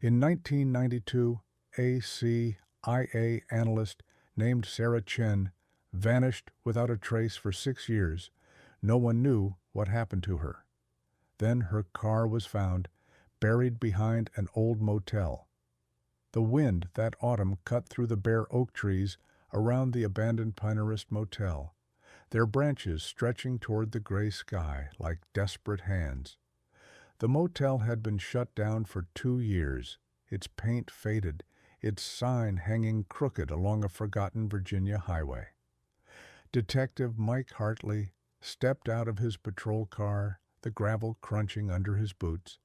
In 1992, a CIA analyst named Sarah Chen vanished without a trace for 6 years. No one knew what happened to her. Then her car was found, buried behind an old motel. The wind that autumn cut through the bare oak trees around the abandoned Pinehurst Motel, their branches stretching toward the gray sky like desperate hands. The motel had been shut down for 2 years, its paint faded, its sign hanging crooked along a forgotten Virginia highway. Detective Mike Hartley stepped out of his patrol car, the gravel crunching under his boots.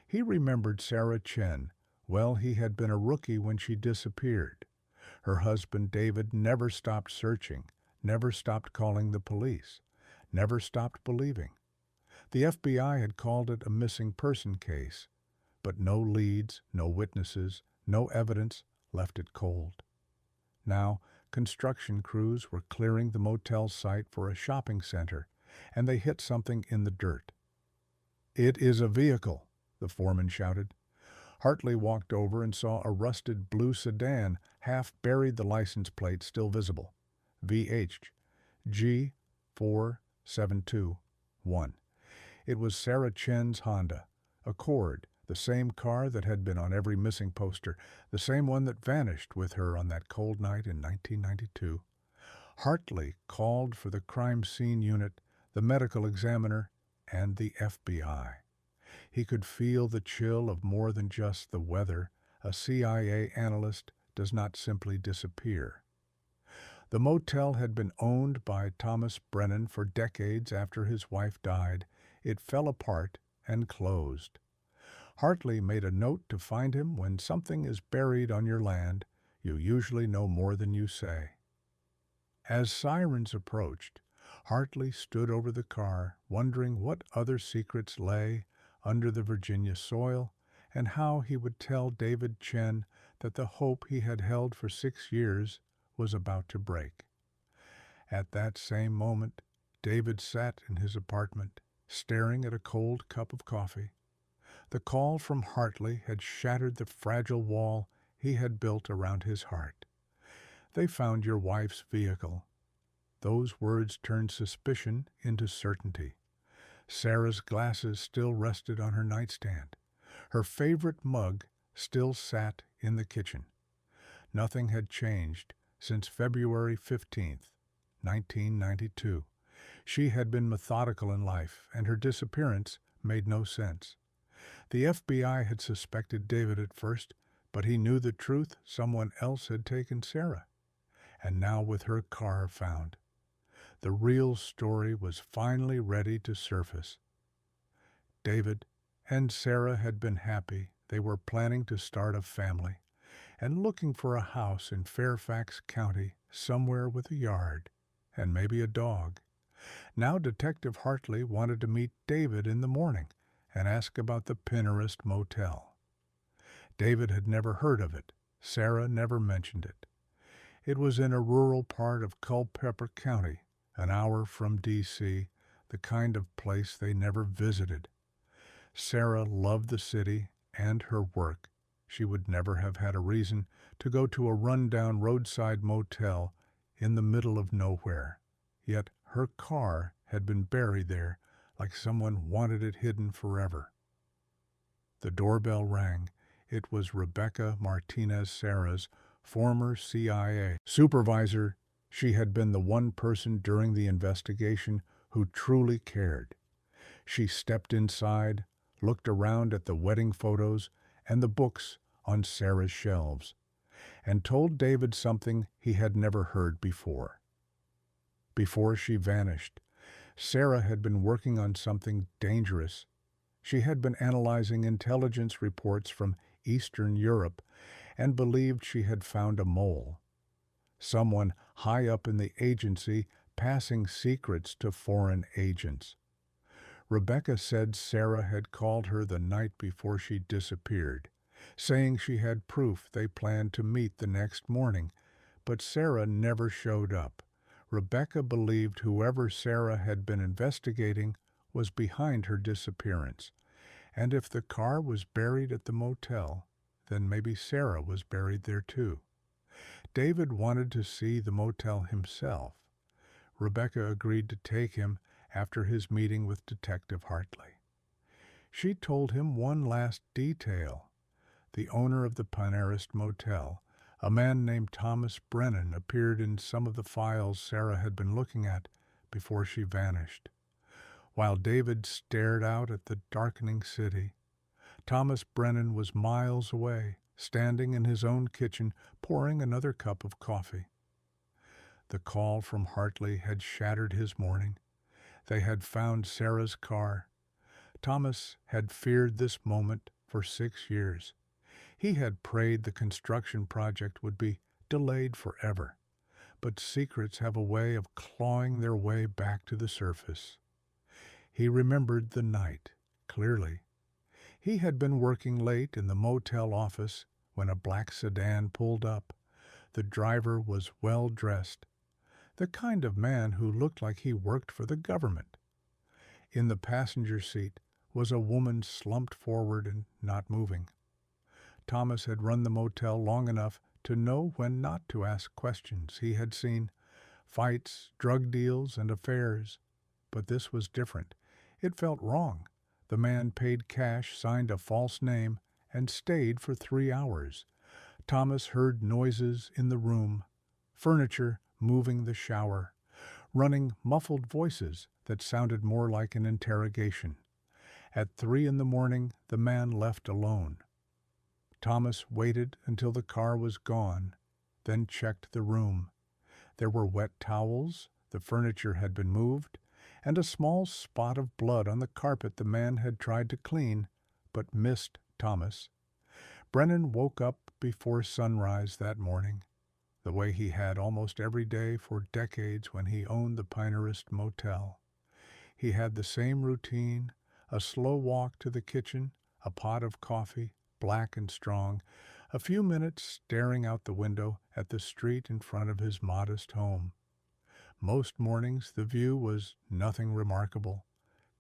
He remembered Sarah Chen. Well, he had been a rookie when she disappeared. Her husband David never stopped searching, never stopped calling the police, never stopped believing. The FBI had called it a missing person case, but no leads, no witnesses, no evidence left it cold. Now, construction crews were clearing the motel site for a shopping center, and they hit something in the dirt. "It is a vehicle," the foreman shouted. Hartley walked over and saw a rusted blue sedan, half buried, the license plate still visible. VH G4721. It was Sarah Chen's Honda Accord, the same car that had been on every missing poster, the same one that vanished with her on that cold night in 1992. Hartley called for the crime scene unit, the medical examiner, and the FBI. He could feel the chill of more than just the weather. A CIA analyst does not simply disappear. The motel had been owned by Thomas Brennan for decades after his wife died. It fell apart and closed. Hartley made a note to find him. When something is buried on your land, you usually know more than you say. As sirens approached, Hartley stood over the car, wondering what other secrets lay under the Virginia soil, and how he would tell David Chen that the hope he had held for 6 years was about to break. At that same moment, David sat in his apartment, staring at a cold cup of coffee. The call from Hartley had shattered the fragile wall he had built around his heart. "They found your wife's vehicle." Those words turned suspicion into certainty. Sarah's glasses still rested on her nightstand. Her favorite mug still sat in the kitchen. Nothing had changed since February 15th, 1992. She had been methodical in life, and her disappearance made no sense. The FBI had suspected David at first, but he knew the truth. Someone else had taken Sarah. And now, with her car found, the real story was finally ready to surface. David and Sarah had been happy. They were planning to start a family and looking for a house in Fairfax County, somewhere with a yard and maybe a dog. Now Detective Hartley wanted to meet David in the morning and ask about the Pinehurst Motel. David had never heard of it. Sarah never mentioned it. It was in a rural part of Culpeper County, an hour from D.C., the kind of place they never visited. Sarah loved the city and her work. She would never have had a reason to go to a rundown roadside motel in the middle of nowhere. Yet her car had been buried there like someone wanted it hidden forever. The doorbell rang. It was Rebecca Martinez, Sarah's former CIA supervisor. She had been the one person during the investigation who truly cared. She stepped inside, looked around at the wedding photos and the books on Sarah's shelves, and told David something he had never heard before. Before she vanished, Sarah had been working on something dangerous. She had been analyzing intelligence reports from Eastern Europe and believed she had found a mole. Someone high up in the agency passing secrets to foreign agents. Rebecca said Sarah had called her the night before she disappeared, saying she had proof they planned to meet the next morning, but Sarah never showed up. Rebecca believed whoever Sarah had been investigating was behind her disappearance, and if the car was buried at the motel, then maybe Sarah was buried there too. David wanted to see the motel himself. Rebecca agreed to take him after his meeting with Detective Hartley. She told him one last detail. The owner of the Pinarist Motel, a man named Thomas Brennan, appeared in some of the files Sarah had been looking at before she vanished. While David stared out at the darkening city, Thomas Brennan was miles away, standing in his own kitchen, pouring another cup of coffee. The call from Hartley had shattered his morning. They had found Sarah's car. Thomas had feared this moment for 6 years. He had prayed the construction project would be delayed forever. But secrets have a way of clawing their way back to the surface. He remembered the night clearly. He had been working late in the motel office when a black sedan pulled up. The driver was well dressed, the kind of man who looked like he worked for the government. In the passenger seat was a woman slumped forward and not moving. Thomas had run the motel long enough to know when not to ask questions. He had seen fights, drug deals, and affairs. But this was different. It felt wrong. The man paid cash, signed a false name, and stayed for 3 hours. Thomas heard noises in the room, furniture moving the shower, running muffled voices that sounded more like an interrogation. At 3 a.m, the man left alone. Thomas waited until the car was gone, then checked the room. There were wet towels, the furniture had been moved, and a small spot of blood on the carpet the man had tried to clean, but missed Thomas. Brennan woke up before sunrise that morning, the way he had almost every day for decades when he owned the Pinarist Motel. He had the same routine, a slow walk to the kitchen, a pot of coffee, black and strong, a few minutes staring out the window at the street in front of his modest home. Most mornings the view was nothing remarkable.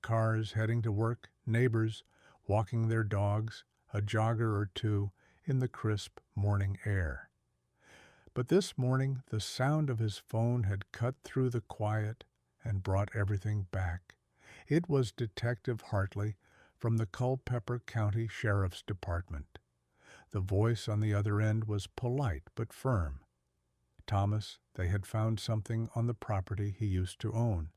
Cars heading to work, neighbors walking their dogs, a jogger or two in the crisp morning air. But this morning the sound of his phone had cut through the quiet and brought everything back. It was Detective Hartley from the Culpeper County Sheriff's Department. The voice on the other end was polite but firm. Thomas, they had found something on the property he used to own.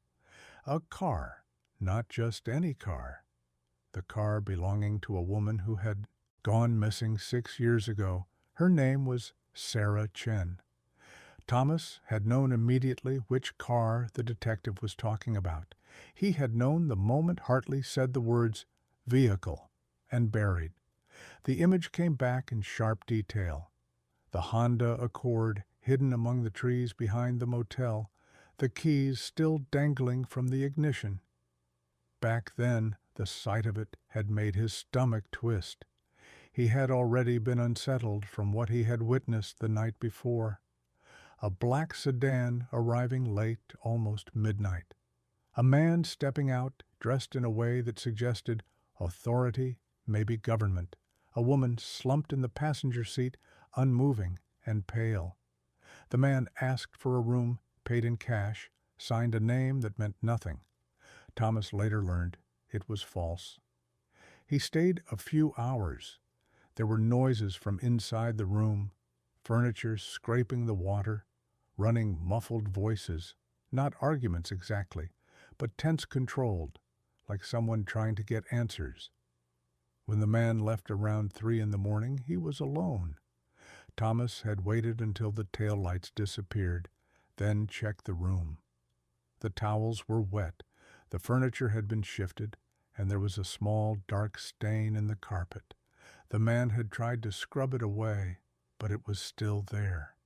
A car, not just any car. The car belonging to a woman who had gone missing 6 years ago. Her name was Sarah Chen. Thomas had known immediately which car the detective was talking about. He had known the moment Hartley said the words vehicle and buried. The image came back in sharp detail. The Honda Accord hidden among the trees behind the motel, the keys still dangling from the ignition. Back then, the sight of it had made his stomach twist. He had already been unsettled from what he had witnessed the night before. A black sedan arriving late, almost midnight. A man stepping out, dressed in a way that suggested authority, maybe government. A woman slumped in the passenger seat, unmoving and pale. The man asked for a room, paid in cash, signed a name that meant nothing. Thomas later learned it was false. He stayed a few hours. There were noises from inside the room, furniture scraping the water, running muffled voices, not arguments exactly, but tense-controlled, like someone trying to get answers. When the man left around 3 a.m, he was alone. Thomas had waited until the taillights disappeared, then checked the room. The towels were wet, the furniture had been shifted, and there was a small dark stain in the carpet. The man had tried to scrub it away, but it was still there.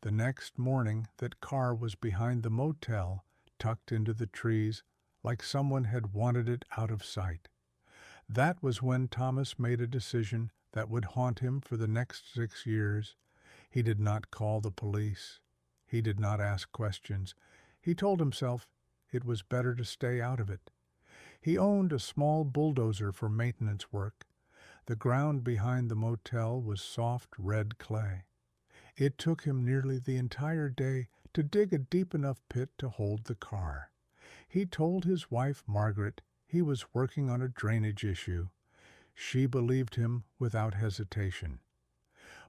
The next morning, that car was behind the motel, tucked into the trees, like someone had wanted it out of sight. That was when Thomas made a decision that would haunt him for the next 6 years. He did not call the police. He did not ask questions. He told himself it was better to stay out of it. He owned a small bulldozer for maintenance work. The ground behind the motel was soft red clay. It took him nearly the entire day to dig a deep enough pit to hold the car. He told his wife, Margaret, he was working on a drainage issue. She believed him without hesitation.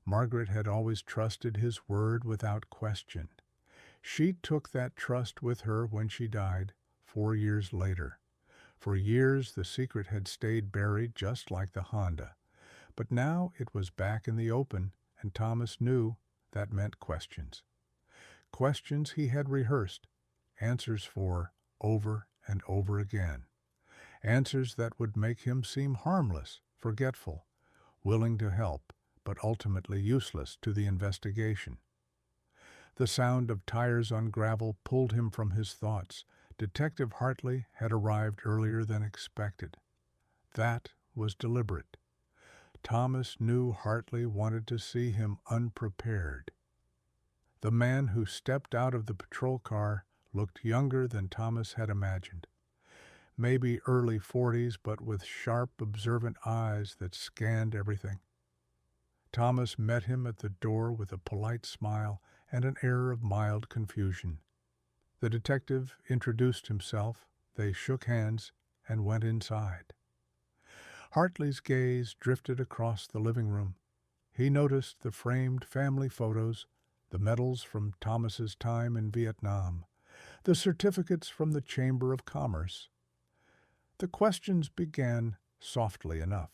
Margaret had always trusted his word without question. She took that trust with her when she died, 4 years later. For years the secret had stayed buried just like the Honda. But now it was back in the open, and Thomas knew that meant questions. Questions he had rehearsed, answers for over and over again. Answers that would make him seem harmless, forgetful, willing to help, but ultimately useless to the investigation. The sound of tires on gravel pulled him from his thoughts. Detective Hartley had arrived earlier than expected. That was deliberate. Thomas knew Hartley wanted to see him unprepared. The man who stepped out of the patrol car looked younger than Thomas had imagined. Maybe early 40s, but with sharp, observant eyes that scanned everything. Thomas met him at the door with a polite smile and an air of mild confusion. The detective introduced himself, they shook hands, and went inside. Hartley's gaze drifted across the living room. He noticed the framed family photos, the medals from Thomas's time in Vietnam, the certificates from the Chamber of Commerce. The questions began softly enough.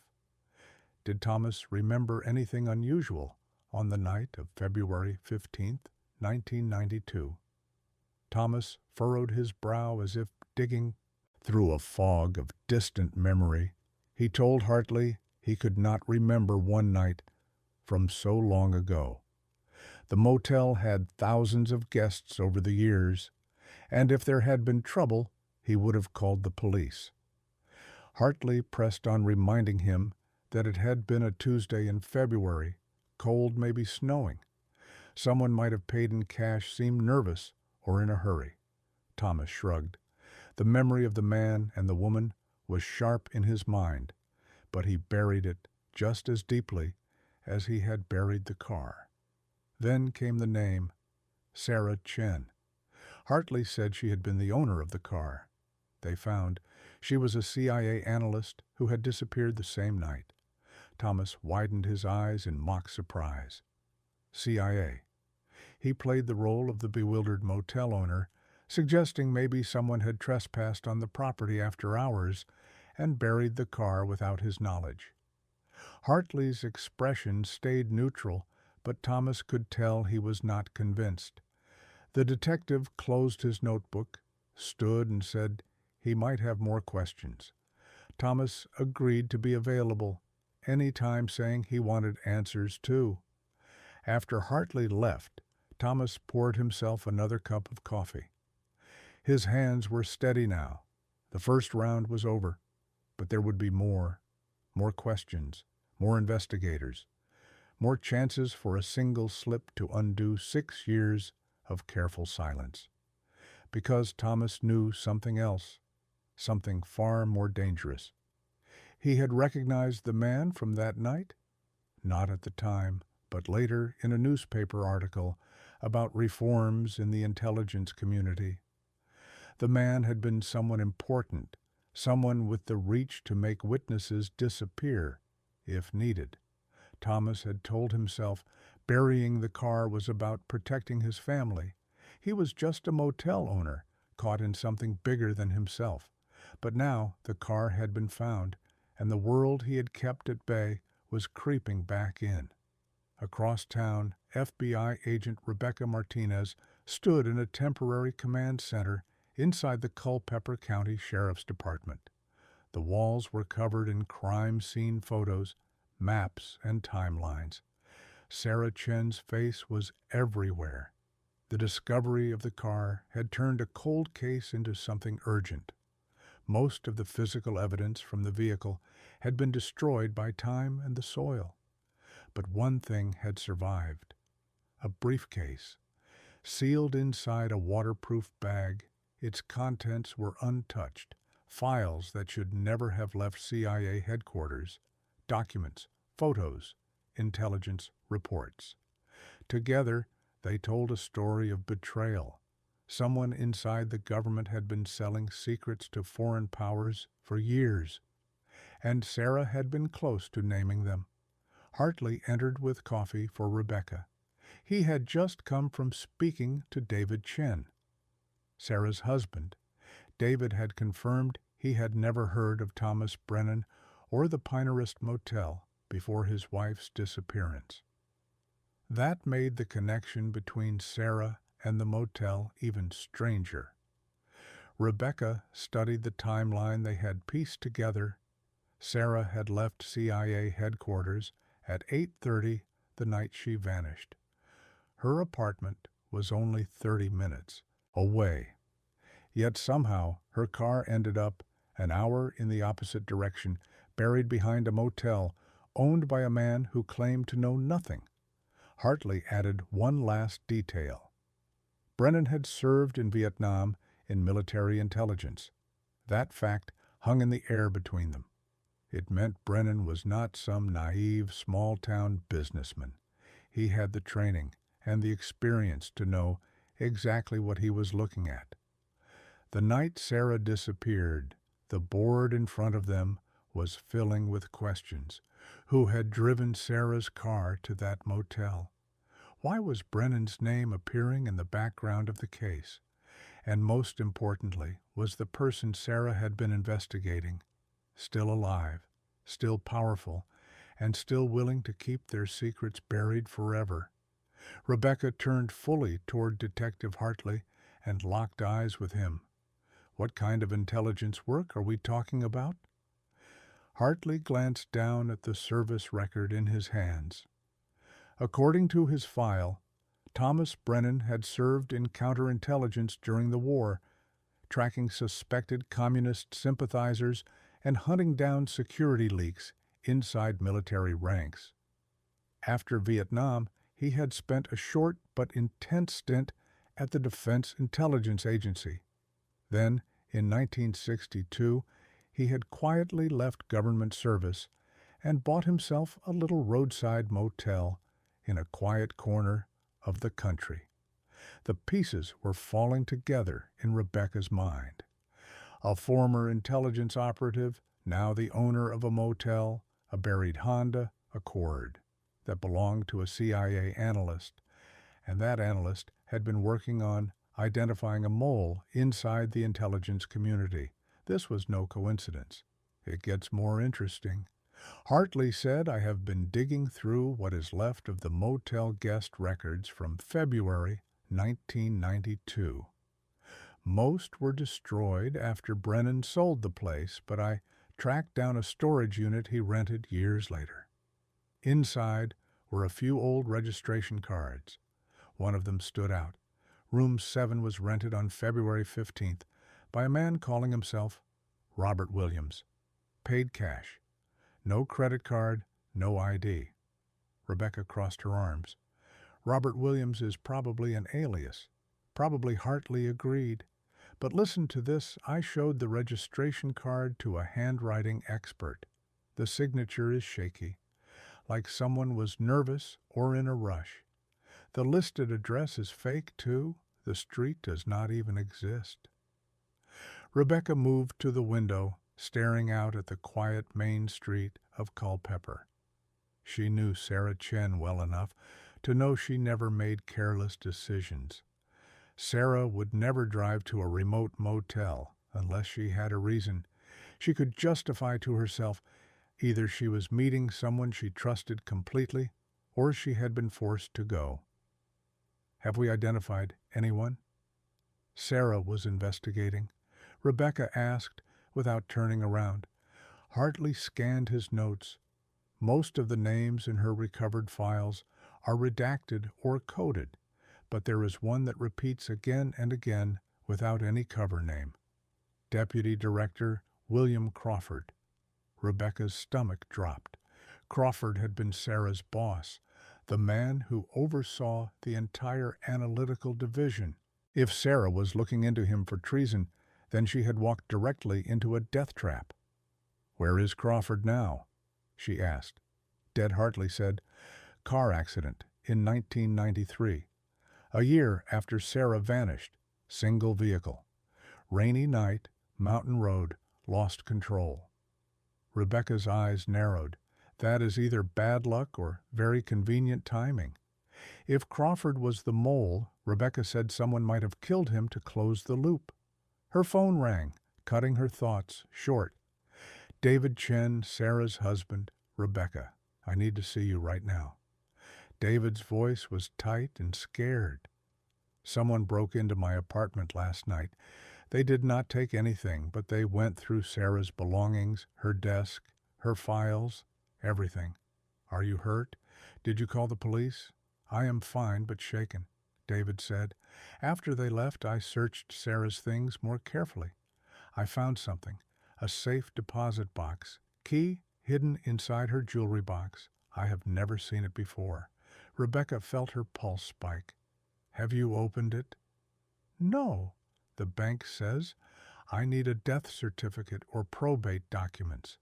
Did Thomas remember anything unusual on the night of February 15th, 1992? Thomas furrowed his brow as if digging through a fog of distant memory. He told Hartley he could not remember one night from so long ago. The motel had thousands of guests over the years, and if there had been trouble, he would have called the police. Hartley pressed on reminding him that it had been a Tuesday in February, cold, maybe snowing. Someone might have paid in cash, seemed nervous or in a hurry. Thomas shrugged. The memory of the man and the woman was sharp in his mind, but he buried it just as deeply as he had buried the car. Then came the name, Sarah Chen. Hartley said she had been the owner of the car. They found she was a CIA analyst who had disappeared the same night. Thomas widened his eyes in mock surprise. CIA. He played the role of the bewildered motel owner, suggesting maybe someone had trespassed on the property after hours and buried the car without his knowledge. Hartley's expression stayed neutral, but Thomas could tell he was not convinced. The detective closed his notebook, stood, and said he might have more questions. Thomas agreed to be available any time, saying he wanted answers too. After Hartley left, Thomas poured himself another cup of coffee. His hands were steady now. The first round was over, but there would be more questions, more investigators, more chances for a single slip to undo 6 years of careful silence. Because Thomas knew something else, something far more dangerous. He had recognized the man from that night? Not at the time, but later in a newspaper article about reforms in the intelligence community. The man had been someone important, someone with the reach to make witnesses disappear, if needed. Thomas had told himself burying the car was about protecting his family. He was just a motel owner, caught in something bigger than himself. But now the car had been found, and the world he had kept at bay was creeping back in. Across town, FBI agent Rebecca Martinez stood in a temporary command center inside the Culpeper County Sheriff's Department. The walls were covered in crime scene photos, maps, and timelines. Sarah Chen's face was everywhere. The discovery of the car had turned a cold case into something urgent. Most of the physical evidence from the vehicle had been destroyed by time and the soil. But one thing had survived. A briefcase. Sealed inside a waterproof bag, its contents were untouched, files that should never have left CIA headquarters. documents, photos, intelligence reports. Together, they told a story of betrayal. Someone inside the government had been selling secrets to foreign powers for years, and Sarah had been close to naming them. Hartley entered with coffee for Rebecca. He had just come from speaking to David Chen, Sarah's husband. David had confirmed he had never heard of Thomas Brennan or the Pinehurst Motel before his wife's disappearance. That made the connection between Sarah and the motel even stranger. Rebecca studied the timeline they had pieced together. Sarah had left CIA headquarters at 8:30 the night she vanished. Her apartment was only 30 minutes away. Yet somehow her car ended up an hour in the opposite direction, buried behind a motel owned by a man who claimed to know nothing. Hartley added one last detail. Brennan had served in Vietnam in military intelligence. That fact hung in the air between them. It meant Brennan was not some naive, small-town businessman. He had the training and the experience to know exactly what he was looking at. The night Sarah disappeared, the board in front of them was filling with questions. Who had driven Sarah's car to that motel? Why was Brennan's name appearing in the background of the case? And most importantly, was the person Sarah had been investigating still alive, still powerful, and still willing to keep their secrets buried forever? Rebecca turned fully toward Detective Hartley and locked eyes with him. What kind of intelligence work are we talking about? Hartley glanced down at the service record in his hands. According to his file, Thomas Brennan had served in counterintelligence during the war, tracking suspected communist sympathizers and hunting down security leaks inside military ranks. After Vietnam, he had spent a short but intense stint at the Defense Intelligence Agency. Then, in 1962, he had quietly left government service and bought himself a little roadside motel in a quiet corner of the country. The pieces were falling together in Rebecca's mind. A former intelligence operative, now the owner of a motel, a buried Honda Accord that belonged to a CIA analyst, and that analyst had been working on identifying a mole inside the intelligence community. This was no coincidence. It gets more interesting. Hartley said, "I have been digging through what is left of the motel guest records from February 1992. Most were destroyed after Brennan sold the place, but I tracked down a storage unit he rented years later. Inside were a few old registration cards. One of them stood out. Room 7 was rented on February 15th by a man calling himself Robert Williams. Paid cash. No credit card, no ID." Rebecca crossed her arms. "Robert Williams is probably an alias." Probably Hartley agreed. "But listen to this. I showed the registration card to a handwriting expert. The signature is shaky, like someone was nervous or in a rush. The listed address is fake, too. The street does not even exist." Rebecca moved to the window, staring out at the quiet main street of Culpeper. She knew Sarah Chen well enough to know she never made careless decisions. Sarah would never drive to a remote motel unless she had a reason. She could justify to herself either she was meeting someone she trusted completely or she had been forced to go. "Have we identified anyone?" Sarah was investigating. Rebecca asked without turning around. Hartley scanned his notes. Most of the names in her recovered files are redacted or coded, but there is one that repeats again and again without any cover name. Deputy Director William Crawford. Rebecca's stomach dropped. Crawford had been Sarah's boss, the man who oversaw the entire analytical division. If Sarah was looking into him for treason, then she had walked directly into a death trap. Where is Crawford now? she asked. Dead Hartley said, "Car accident in 1993. A year after Sarah vanished. Single vehicle. Rainy night, mountain road, lost control." Rebecca's eyes narrowed. That is either bad luck or very convenient timing. If Crawford was the mole, Rebecca said someone might have killed him to close the loop. Her phone rang, cutting her thoughts short. "David Chen, Sarah's husband, Rebecca. I need to see you right now." David's voice was tight and scared. "Someone broke into my apartment last night. They did not take anything, but they went through Sarah's belongings, her desk, her files, everything. Are you hurt? Did you call the police?" "I am fine, but shaken," David said. "After they left, I searched Sarah's things more carefully. I found something, a safe deposit box, key hidden inside her jewelry box. I have never seen it before." Rebecca felt her pulse spike. "Have you opened it?" "No. The bank says I need a death certificate or probate documents.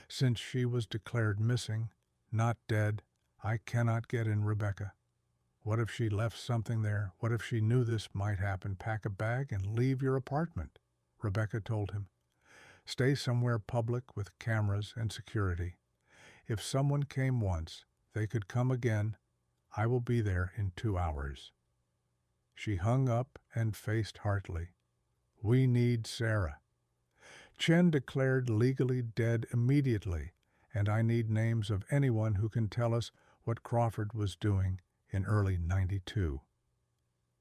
Since she was declared missing, not dead, I cannot get in, Rebecca." "What if she left something there? What if she knew this might happen? Pack a bag and leave your apartment," Rebecca told him. "Stay somewhere public with cameras and security. If someone came once, they could come again. I will be there in 2 hours." She hung up and faced Hartley. "We need Sarah. Chen declared legally dead immediately, and I need names of anyone who can tell us what Crawford was doing in early '92.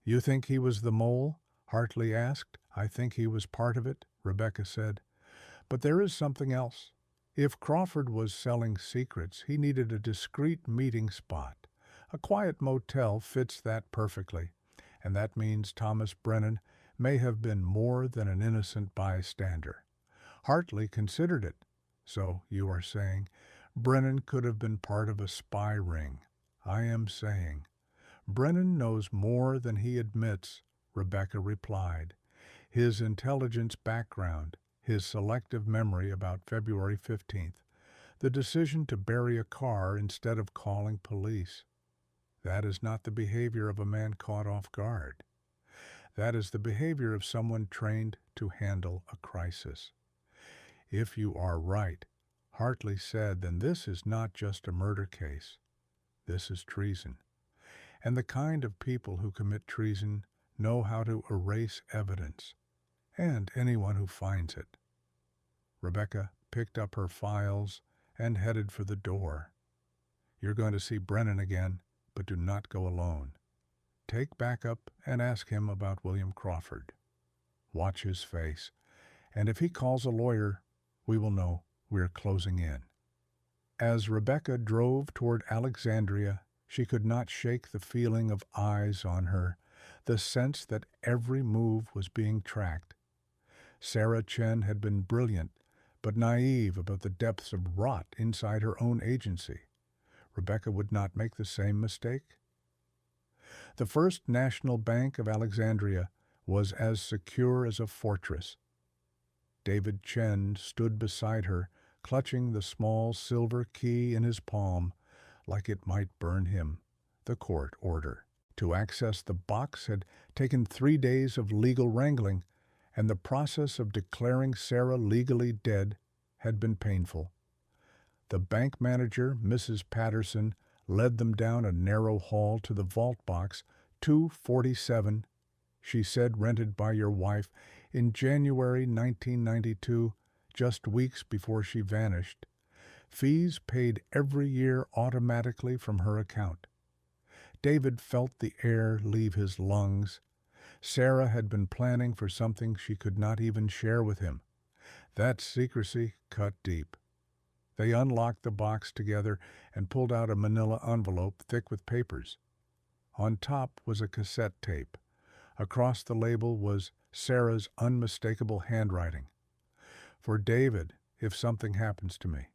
"You think he was the mole?" Hartley asked. "I think he was part of it," Rebecca said. "But there is something else. If Crawford was selling secrets, he needed a discreet meeting spot. A quiet motel fits that perfectly, and that means Thomas Brennan may have been more than an innocent bystander. Hartley considered it. So, you are saying, Brennan could have been part of a spy ring. I am saying, Brennan knows more than he admits," Rebecca replied. "His intelligence background, his selective memory about February 15th, the decision to bury a car instead of calling police. That is not the behavior of a man caught off guard. That is the behavior of someone trained to handle a crisis." "If you are right," Hartley said, "then this is not just a murder case. This is treason. And the kind of people who commit treason know how to erase evidence, and anyone who finds it." Rebecca picked up her files and headed for the door. "You're going to see Brennan again, but do not go alone. Take backup and ask him about William Crawford. Watch his face, and if he calls a lawyer, we will know we're closing in." As Rebecca drove toward Alexandria, she could not shake the feeling of eyes on her, the sense that every move was being tracked. Sarah Chen had been brilliant, but naive about the depths of rot inside her own agency. Rebecca would not make the same mistake. The First National Bank of Alexandria was as secure as a fortress. David Chen stood beside her, clutching the small silver key in his palm, like it might burn him. The court order to access the box had taken 3 days of legal wrangling, and the process of declaring Sarah legally dead had been painful. The bank manager, Mrs. Patterson, led them down a narrow hall to the vault box, 247, she said, rented by your wife in January 1992, just weeks before she vanished. Fees paid every year automatically from her account. David felt the air leave his lungs. Sarah had been planning for something she could not even share with him. That secrecy cut deep. They unlocked the box together and pulled out a manila envelope thick with papers. On top was a cassette tape. Across the label was Sarah's unmistakable handwriting. "For David, if something happens to me."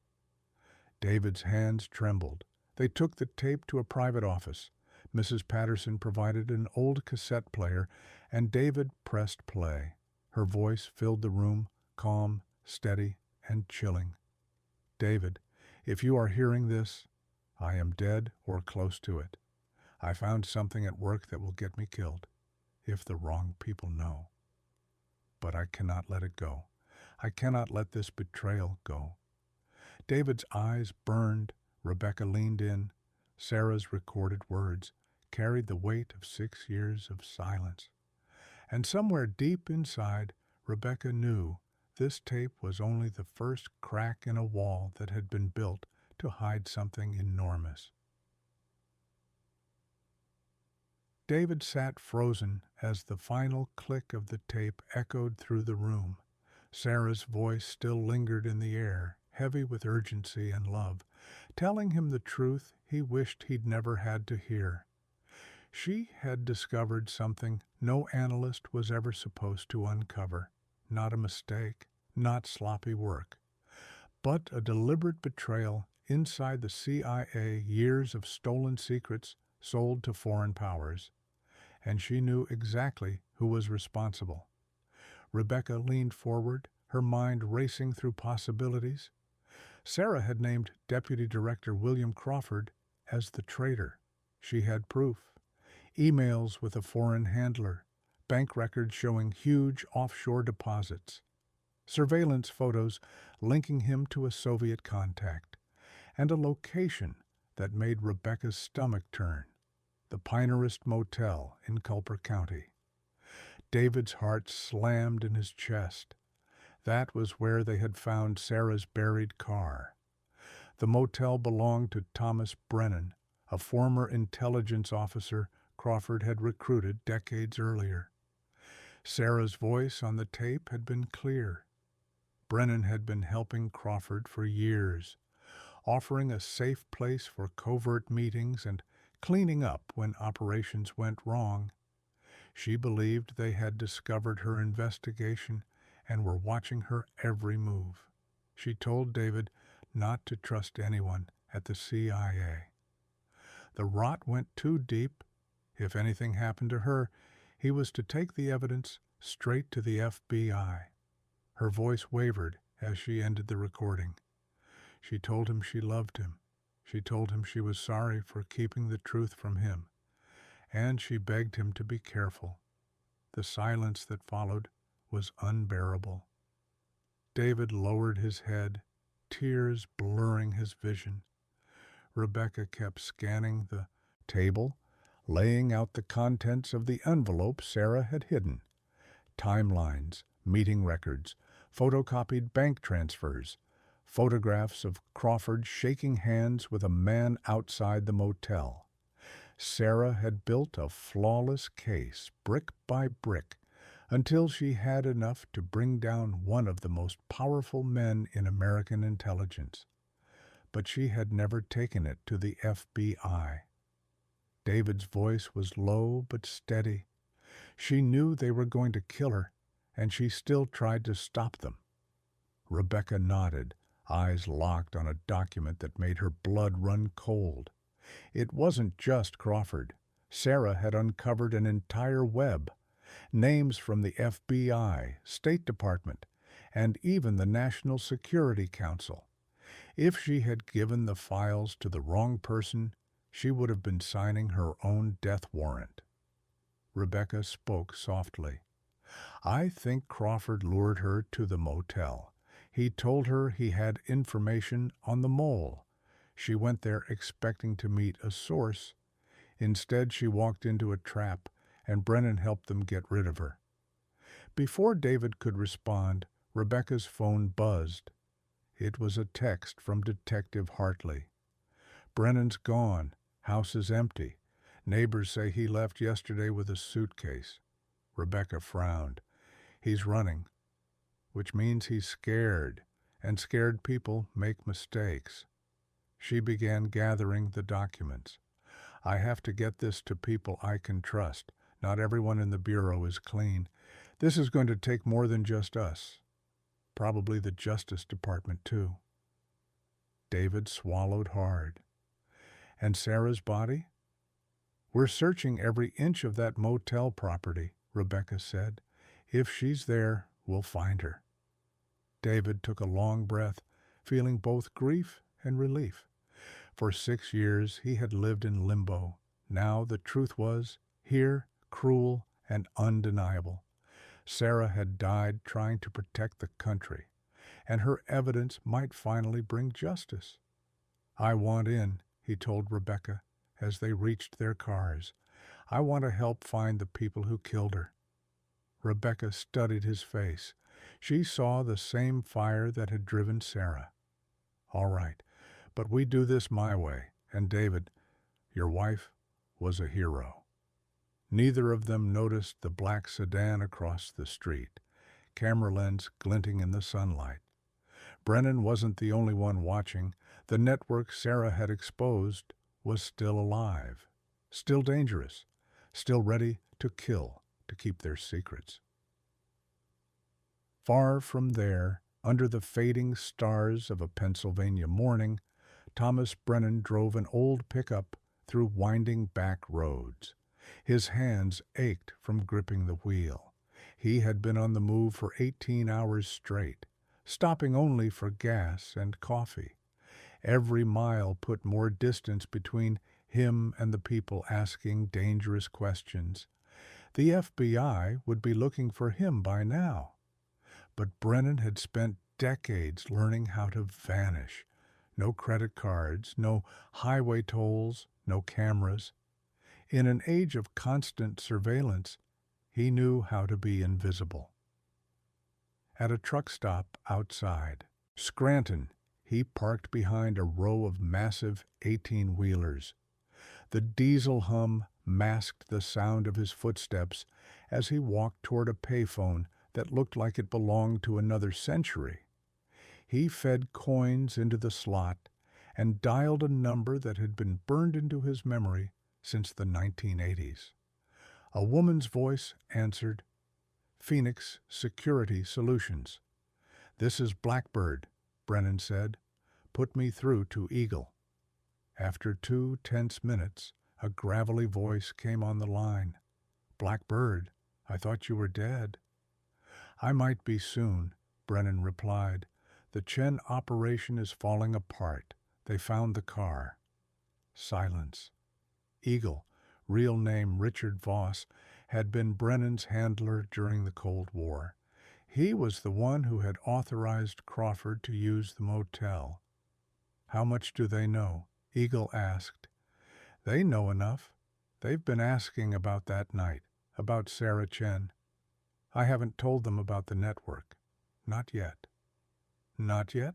David's hands trembled. They took the tape to a private office. Mrs. Patterson provided an old cassette player, and David pressed play. Her voice filled the room, calm, steady, and chilling. "David, If you are hearing this, I am dead or close to it. I found something at work that will get me killed, if the wrong people know. But I cannot let it go. I cannot let this betrayal go. David's eyes burned. Rebecca leaned in. Sarah's recorded words carried the weight of 6 years of silence. And somewhere deep inside, Rebecca knew this tape was only the first crack in a wall that had been built to hide something enormous. David sat frozen as the final click of the tape echoed through the room. Sarah's voice still lingered in the air, heavy with urgency and love, telling him the truth he wished he'd never had to hear. She had discovered something no analyst was ever supposed to uncover. Not a mistake, not sloppy work, but a deliberate betrayal inside the CIA, years of stolen secrets sold to foreign powers. And she knew exactly who was responsible. Rebecca leaned forward, her mind racing through possibilities. Sarah had named Deputy Director William Crawford as the traitor. She had proof. Emails with a foreign handler, bank records showing huge offshore deposits, surveillance photos linking him to a Soviet contact, and a location that made Rebecca's stomach turn, the Pinehurst Motel in Culper County. David's heart slammed in his chest. That was where they had found Sarah's buried car. The motel belonged to Thomas Brennan, a former intelligence officer Crawford had recruited decades earlier. Sarah's voice on the tape had been clear. Brennan had been helping Crawford for years, offering a safe place for covert meetings and cleaning up when operations went wrong. She believed they had discovered her investigation and were watching her every move. She told David not to trust anyone at the CIA. The rot went too deep. If anything happened to her, he was to take the evidence straight to the FBI. Her voice wavered as she ended the recording. She told him she loved him. She told him she was sorry for keeping the truth from him. And she begged him to be careful. The silence that followed was unbearable. David lowered his head, tears blurring his vision. Rebecca kept scanning the table, laying out the contents of the envelope Sarah had hidden. Timelines, meeting records, photocopied bank transfers, photographs of Crawford shaking hands with a man outside the motel. Sarah had built a flawless case, brick by brick, until she had enough to bring down one of the most powerful men in American intelligence. But she had never taken it to the FBI. David's voice was low but steady. She knew they were going to kill her, and she still tried to stop them. Rebecca nodded, eyes locked on a document that made her blood run cold. It wasn't just Crawford. Sarah had uncovered an entire web. Names from the FBI, State Department, and even the National Security Council. If she had given the files to the wrong person, she would have been signing her own death warrant. Rebecca spoke softly. I think Crawford lured her to the motel. He told her he had information on the mole. She went there expecting to meet a source. Instead, she walked into a trap, and Brennan helped them get rid of her. Before David could respond, Rebecca's phone buzzed. It was a text from Detective Hartley. Brennan's gone. House is empty. Neighbors say he left yesterday with a suitcase. Rebecca frowned. He's running, which means he's scared, and scared people make mistakes. She began gathering the documents. I have to get this to people I can trust. Not everyone in the Bureau is clean. This is going to take more than just us. Probably the Justice Department, too. David swallowed hard. And Sarah's body? We're searching every inch of that motel property, Rebecca said. If she's there, we'll find her. David took a long breath, feeling both grief and relief. For 6 years he had lived in limbo. Now the truth was here, cruel and undeniable. Sarah had died trying to protect the country, and her evidence might finally bring justice. "I want in," he told Rebecca as they reached their cars. "I want to help find the people who killed her." Rebecca studied his face. She saw the same fire that had driven Sarah. "All right, but we do this my way, and David, your wife, was a hero." Neither of them noticed the black sedan across the street, camera lens glinting in the sunlight. Brennan wasn't the only one watching. The network Sarah had exposed was still alive, still dangerous, still ready to kill to keep their secrets. Far from there, under the fading stars of a Pennsylvania morning, Thomas Brennan drove an old pickup through winding back roads. His hands ached from gripping the wheel. He had been on the move for 18 hours straight, stopping only for gas and coffee. Every mile put more distance between him and the people asking dangerous questions. The FBI would be looking for him by now. But Brennan had spent decades learning how to vanish. No credit cards, no highway tolls, no cameras. In an age of constant surveillance, he knew how to be invisible. At a truck stop outside Scranton, he parked behind a row of massive 18-wheelers. The diesel hum masked the sound of his footsteps as he walked toward a payphone that looked like it belonged to another century. He fed coins into the slot and dialed a number that had been burned into his memory since the 1980s. A woman's voice answered, "Phoenix Security Solutions." "This is Blackbird," Brennan said. "Put me through to Eagle." After 2 tense minutes, a gravelly voice came on the line. "Blackbird, I thought you were dead." "I might be soon," Brennan replied. "The Chen operation is falling apart. They found the car." Silence. Eagle, real name Richard Voss, had been Brennan's handler during the Cold War. He was the one who had authorized Crawford to use the motel. "How much do they know?" Eagle asked. "They know enough. They've been asking about that night, about Sarah Chen. I haven't told them about the network. Not yet." "Not yet?"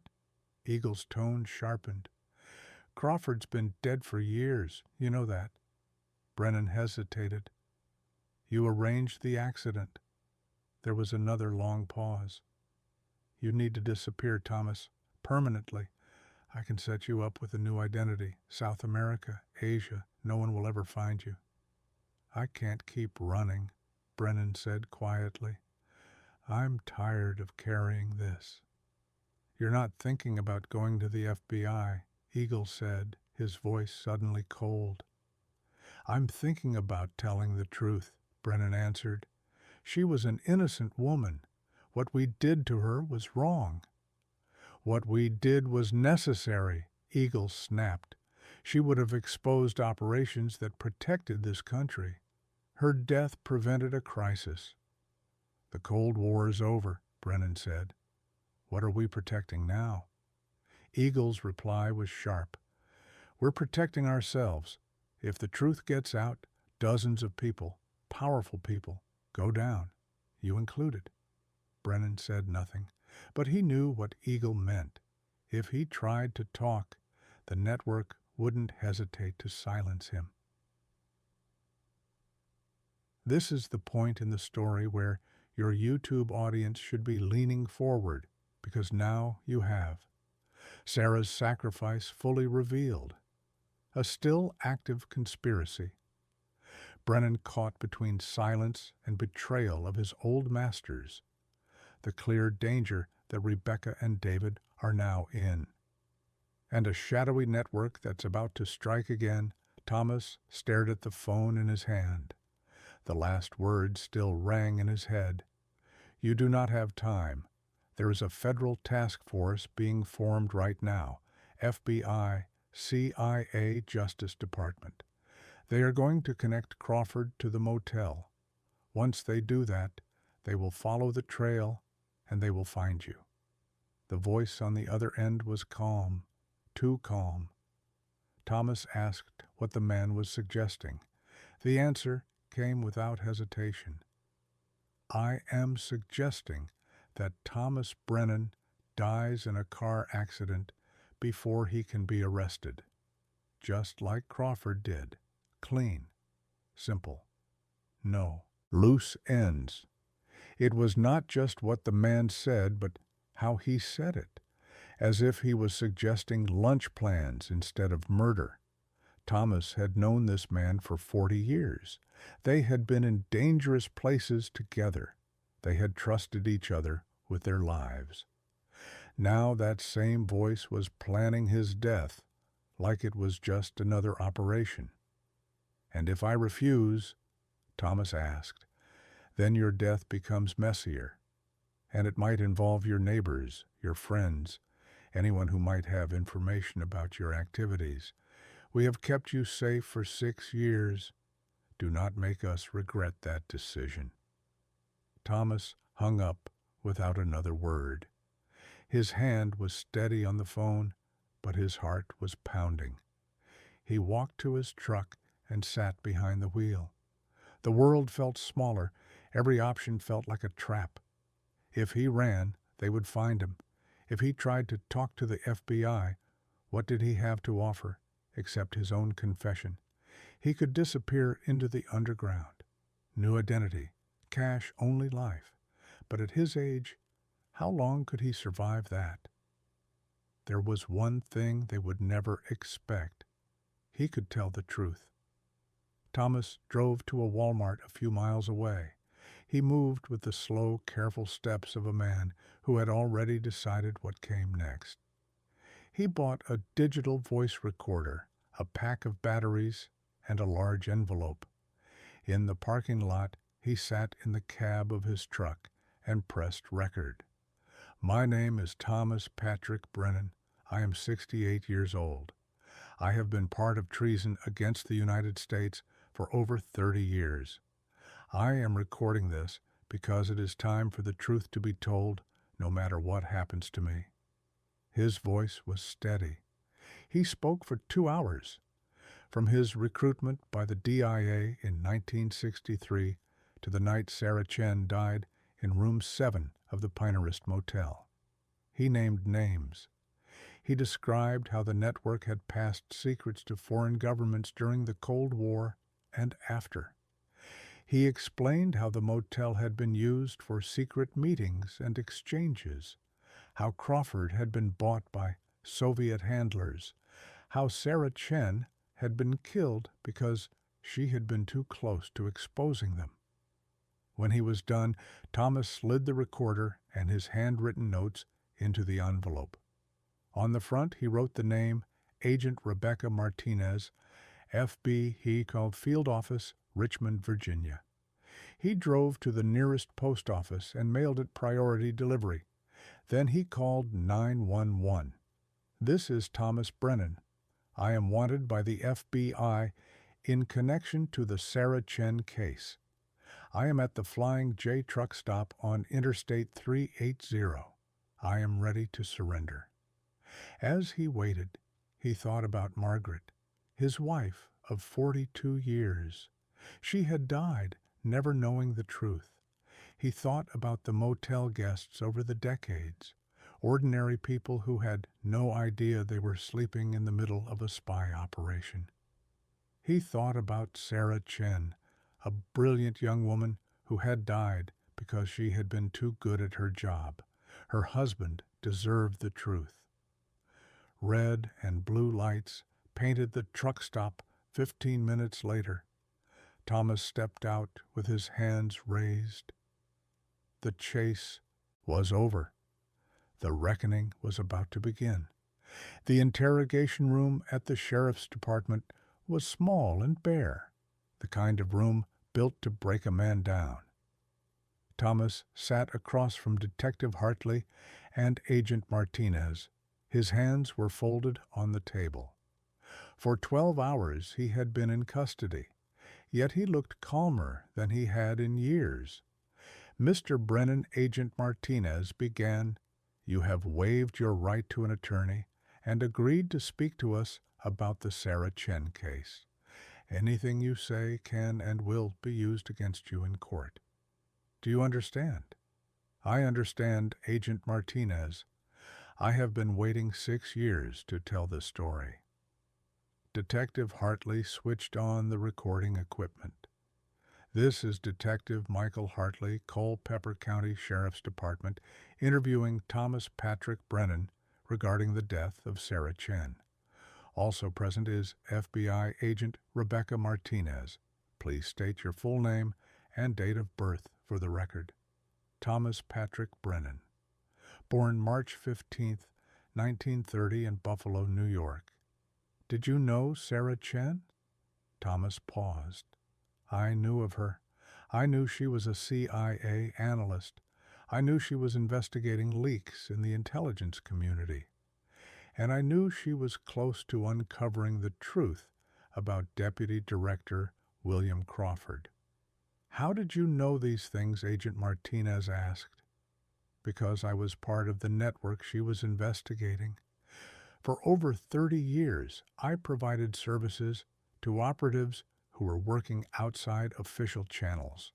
Eagle's tone sharpened. "Crawford's been dead for years. You know that." Brennan hesitated. "You arranged the accident." There was another long pause. "You need to disappear, Thomas, permanently. I can set you up with a new identity. South America, Asia, no one will ever find you." "I can't keep running," Brennan said quietly. "I'm tired of carrying this." "You're not thinking about going to the FBI," Eagle said, his voice suddenly cold. "I'm thinking about telling the truth," Brennan answered. "She was an innocent woman. What we did to her was wrong." "What we did was necessary," Eagle snapped. "She would have exposed operations that protected this country. Her death prevented a crisis." "The Cold War is over," Brennan said. "What are we protecting now?" Eagle's reply was sharp. "We're protecting ourselves. If the truth gets out, dozens of people, powerful people, go down. You included." Brennan said nothing, but he knew what Eagle meant. If he tried to talk, the network wouldn't hesitate to silence him. This is the point in the story where your YouTube audience should be leaning forward, because now you have. Sarah's sacrifice fully revealed. A still active conspiracy. Brennan caught between silence and betrayal of his old masters. The clear danger that Rebecca and David are now in. And a shadowy network that's about to strike again. Thomas stared at the phone in his hand. The last words still rang in his head. "You do not have time. There is a federal task force being formed right now, FBI, CIA Justice Department. They are going to connect Crawford to the motel. Once they do that, they will follow the trail and they will find you." The voice on the other end was calm, too calm. Thomas asked what the man was suggesting. The answer came without hesitation. "I am suggesting that Thomas Brennan dies in a car accident before he can be arrested. Just like Crawford did. Clean. Simple. No loose ends." It was not just what the man said, but how he said it, as if he was suggesting lunch plans instead of murder. Thomas had known this man for 40 years. They had been in dangerous places together. They had trusted each other with their lives. Now that same voice was planning his death, like it was just another operation. "And if I refuse," Thomas asked, "then your death becomes messier, and it might involve your neighbors, your friends, anyone who might have information about your activities. We have kept you safe for 6 years. Do not make us regret that decision." Thomas hung up without another word. His hand was steady on the phone, but his heart was pounding. He walked to his truck and sat behind the wheel. The world felt smaller. Every option felt like a trap. If he ran, they would find him. If he tried to talk to the FBI, what did he have to offer except his own confession? He could disappear into the underground. New identity, cash-only life. But at his age, how long could he survive that? There was one thing they would never expect. He could tell the truth. Thomas drove to a Walmart a few miles away. He moved with the slow, careful steps of a man who had already decided what came next. He bought a digital voice recorder, a pack of batteries, and a large envelope. In the parking lot, he sat in the cab of his truck and pressed record. "My name is Thomas Patrick Brennan. I am 68 years old. I have been part of treason against the United States for over 30 years. I am recording this because it is time for the truth to be told, no matter what happens to me." His voice was steady. He spoke for 2 hours. From his recruitment by the DIA in 1963 to the night Sarah Chen died in room 7 of the Pinehurst Motel. He named names. He described how the network had passed secrets to foreign governments during the Cold War and after. He explained how the motel had been used for secret meetings and exchanges, how Crawford had been bought by Soviet handlers, how Sarah Chen had been killed because she had been too close to exposing them. When he was done, Thomas slid the recorder and his handwritten notes into the envelope. On the front, he wrote the name Agent Rebecca Martinez, FB, he called Field Office, Richmond, Virginia. He drove to the nearest post office and mailed it priority delivery. Then he called 911. "This is Thomas Brennan. I am wanted by the FBI in connection to the Sarah Chen case. I am at the Flying J truck stop on Interstate 380. I am ready to surrender." As he waited, he thought about Margaret, his wife of 42 years. She had died, never knowing the truth. He thought about the motel guests over the decades, ordinary people who had no idea they were sleeping in the middle of a spy operation. He thought about Sarah Chen, a brilliant young woman who had died because she had been too good at her job. Her husband deserved the truth. Red and blue lights painted the truck stop 15 minutes later. Thomas stepped out with his hands raised. The chase was over. The reckoning was about to begin. The interrogation room at the sheriff's department was small and bare, the kind of room built to break a man down. Thomas sat across from Detective Hartley and Agent Martinez, His hands were folded on the table. For 12 hours he had been in custody, yet he looked calmer than he had in years. Mr. Brennan, Agent Martinez began, "You have waived your right to an attorney and agreed to speak to us about the Sarah Chen case. Anything you say can and will be used against you in court. Do you understand?" "I understand, Agent Martinez. I have been waiting 6 years to tell this story." Detective Hartley switched on the recording equipment. "This is Detective Michael Hartley, Culpeper County Sheriff's Department, interviewing Thomas Patrick Brennan regarding the death of Sarah Chen. Also present is FBI Agent Rebecca Martinez. Please state your full name and date of birth for the record." Thomas Patrick Brennan. Born March 15, 1930 in Buffalo, New York. "Did you know Sarah Chen?" Thomas paused. "I knew of her. I knew she was a CIA analyst. I knew she was investigating leaks in the intelligence community. And I knew she was close to uncovering the truth about Deputy Director William Crawford." "How did you know these things?" Agent Martinez asked. "Because I was part of the network she was investigating. For over 30 years, I provided services to operatives who were working outside official channels.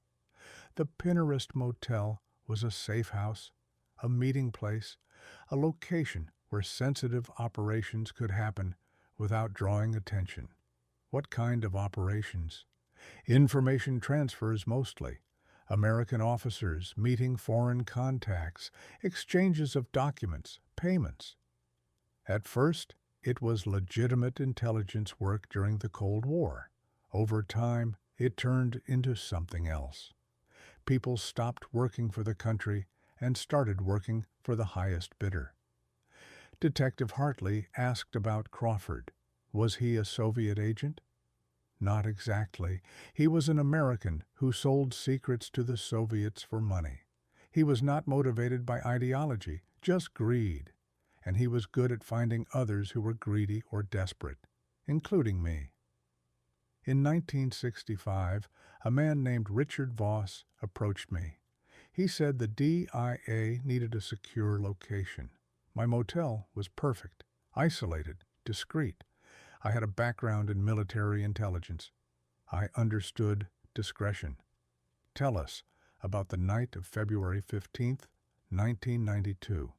The Pinterest Motel was a safe house, a meeting place, a location where sensitive operations could happen without drawing attention." "What kind of operations?" "Information transfers mostly. American officers meeting foreign contacts, exchanges of documents, payments. At first, it was legitimate intelligence work during the Cold War. Over time, it turned into something else. People stopped working for the country and started working for the highest bidder." Detective Hartley asked about Crawford. "Was he a Soviet agent?" "Not exactly. He was an American who sold secrets to the Soviets for money. He was not motivated by ideology, just greed. And he was good at finding others who were greedy or desperate, including me." In 1965, a man named Richard Voss approached me. He said the DIA needed a secure location. My motel was perfect, isolated, discreet. I had a background in military intelligence. I understood discretion. "Tell us about the night of February 15th, 1992.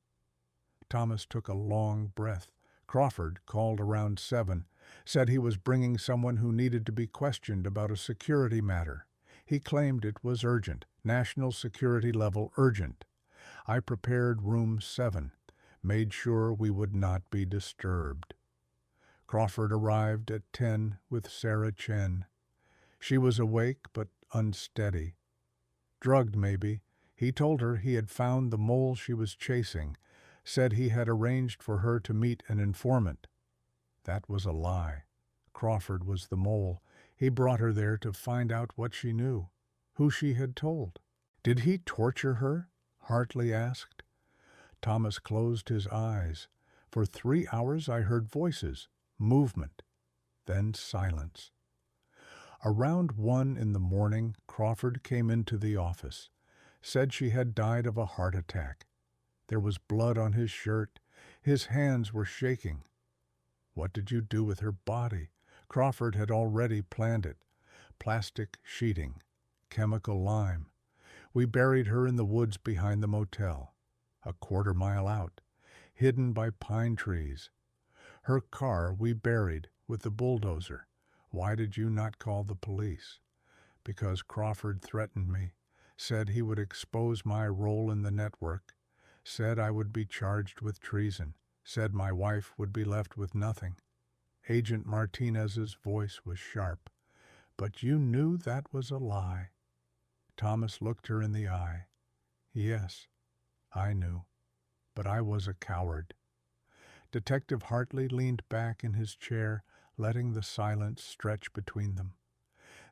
Thomas took a long breath. "Crawford called around 7, said he was bringing someone who needed to be questioned about a security matter. He claimed it was urgent, national security level urgent. I prepared room 7, made sure we would not be disturbed. Crawford arrived at 10 with Sarah Chen. She was awake but unsteady. Drugged, maybe. He told her he had found the mole she was chasing, said he had arranged for her to meet an informant. That was a lie. Crawford was the mole. He brought her there to find out what she knew, who she had told." "Did he torture her?" Hartley asked. Thomas closed his eyes. "For 3 hours I heard voices, movement, then silence. Around 1 in the morning, Crawford came into the office, said she had died of a heart attack. There was blood on his shirt. His hands were shaking. What did you do with her body? Crawford had already planned it. Plastic sheeting, chemical lime. We buried her in the woods behind the motel, a quarter-mile out, hidden by pine trees. Her car we buried with the bulldozer. Why did you not call the police? Because Crawford threatened me, said he would expose my role in the network, said I would be charged with treason, said my wife would be left with nothing." Agent Martinez's voice was sharp. "But you knew that was a lie." Thomas looked her in the eye. "Yes, I knew, but I was a coward." Detective Hartley leaned back in his chair, letting the silence stretch between them.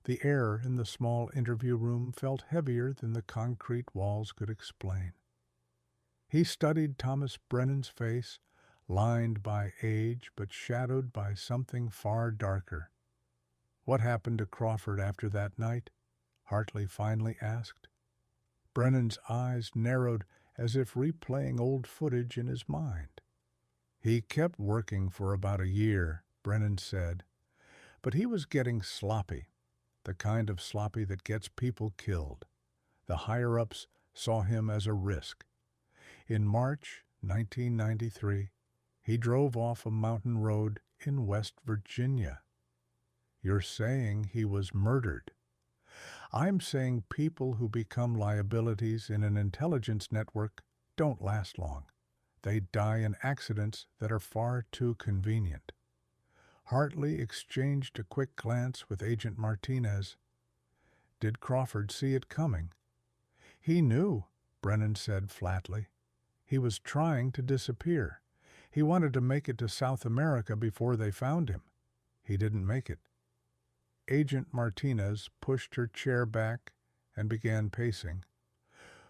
The air in the small interview room felt heavier than the concrete walls could explain. He studied Thomas Brennan's face, lined by age but shadowed by something far darker. "What happened to Crawford after that night?" Hartley finally asked. Brennan's eyes narrowed as if replaying old footage in his mind. "He kept working for about a year," Brennan said, "but he was getting sloppy, the kind of sloppy that gets people killed. The higher-ups saw him as a risk. In March 1993, he drove off a mountain road in West Virginia." "You're saying he was murdered?" "I'm saying people who become liabilities in an intelligence network don't last long. They die in accidents that are far too convenient." Hartley exchanged a quick glance with Agent Martinez. "Did Crawford see it coming?" "He knew," Brennan said flatly. "He was trying to disappear. He wanted to make it to South America before they found him. He didn't make it." Agent Martinez pushed her chair back and began pacing.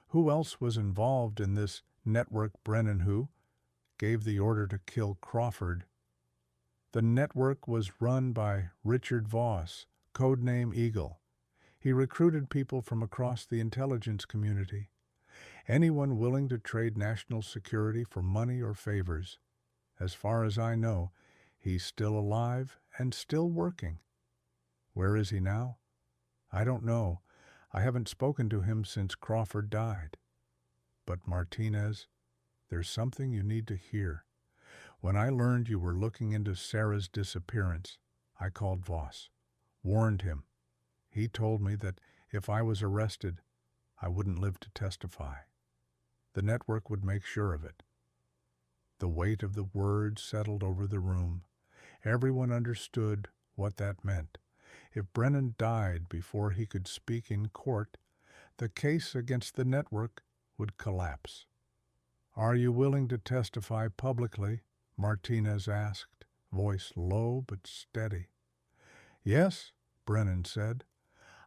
"Who else was involved in this network Brennan who gave the order to kill Crawford?" "The network was run by Richard Voss, codename Eagle. He recruited people from across the intelligence community. Anyone willing to trade national security for money or favors. As far as I know, he's still alive and still working." "Where is he now?" "I don't know. I haven't spoken to him since Crawford died." "But Martinez, there's something you need to hear. When I learned you were looking into Sarah's disappearance, I called Voss, warned him. He told me that if I was arrested, I wouldn't live to testify. The network would make sure of it." The weight of the words settled over the room. Everyone understood what that meant. If Brennan died before he could speak in court, the case against the network would collapse. "Are you willing to testify publicly?" Martinez asked, voice low but steady. "Yes," Brennan said.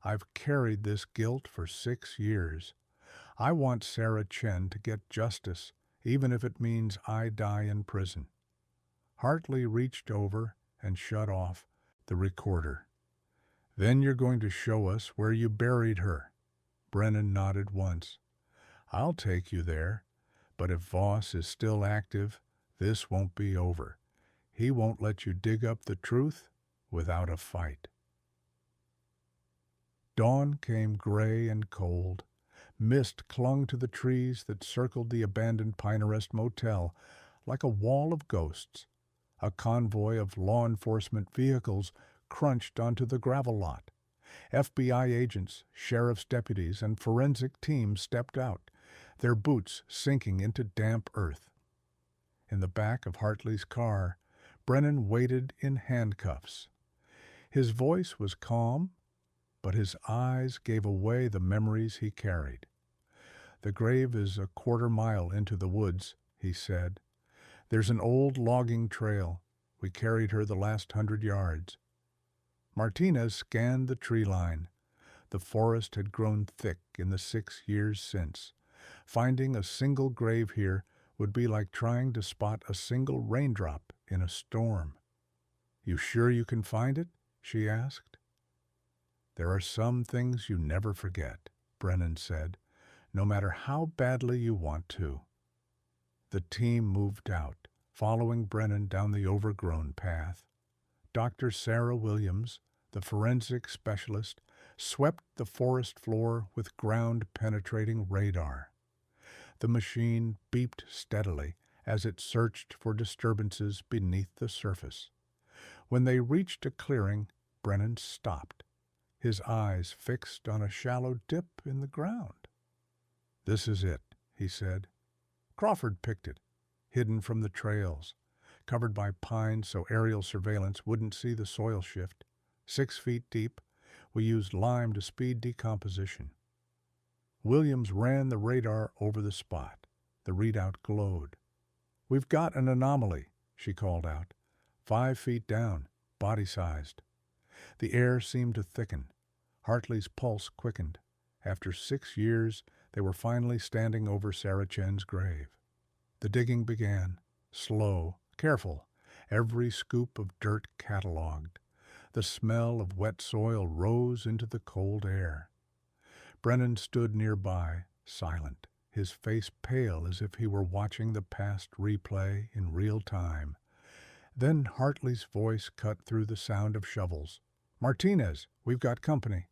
"I've carried this guilt for 6 years. I want Sarah Chen to get justice, even if it means I die in prison." Hartley reached over and shut off the recorder. "Then you're going to show us where you buried her." Brennan nodded once. "I'll take you there, but if Voss is still active, this won't be over. He won't let you dig up the truth without a fight." Dawn came gray and cold. Mist clung to the trees that circled the abandoned Pinerest Motel like a wall of ghosts. A convoy of law enforcement vehicles crunched onto the gravel lot. FBI agents, sheriff's deputies, and forensic teams stepped out, their boots sinking into damp earth. In the back of Hartley's car, Brennan waited in handcuffs. His voice was calm, but his eyes gave away the memories he carried. "The grave is a quarter-mile into the woods," he said. "There's an old logging trail. We carried her the last 100 yards. Martinez scanned the tree line. The forest had grown thick in the 6 years since. Finding a single grave here would be like trying to spot a single raindrop in a storm. "You sure you can find it?" she asked. "There are some things you never forget," Brennan said, "no matter how badly you want to." The team moved out, following Brennan down the overgrown path. Dr. Sarah Williams, the forensic specialist, swept the forest floor with ground-penetrating radar. The machine beeped steadily as it searched for disturbances beneath the surface. When they reached a clearing, Brennan stopped, his eyes fixed on a shallow dip in the ground. "This is it," he said. "Crawford picked it, hidden from the trails, covered by pines so aerial surveillance wouldn't see the soil shift. 6 feet deep, we used lime to speed decomposition." Williams ran the radar over the spot. The readout glowed. "We've got an anomaly," she called out. 5 feet down, body-sized. The air seemed to thicken. Hartley's pulse quickened. After 6 years, they were finally standing over Sarah Chen's grave. The digging began, slow, Careful, every scoop of dirt catalogued. The smell of wet soil rose into the cold air. Brennan stood nearby, silent, his face pale as if he were watching the past replay in real time. Then Hartley's voice cut through the sound of shovels. "Martinez, we've got company."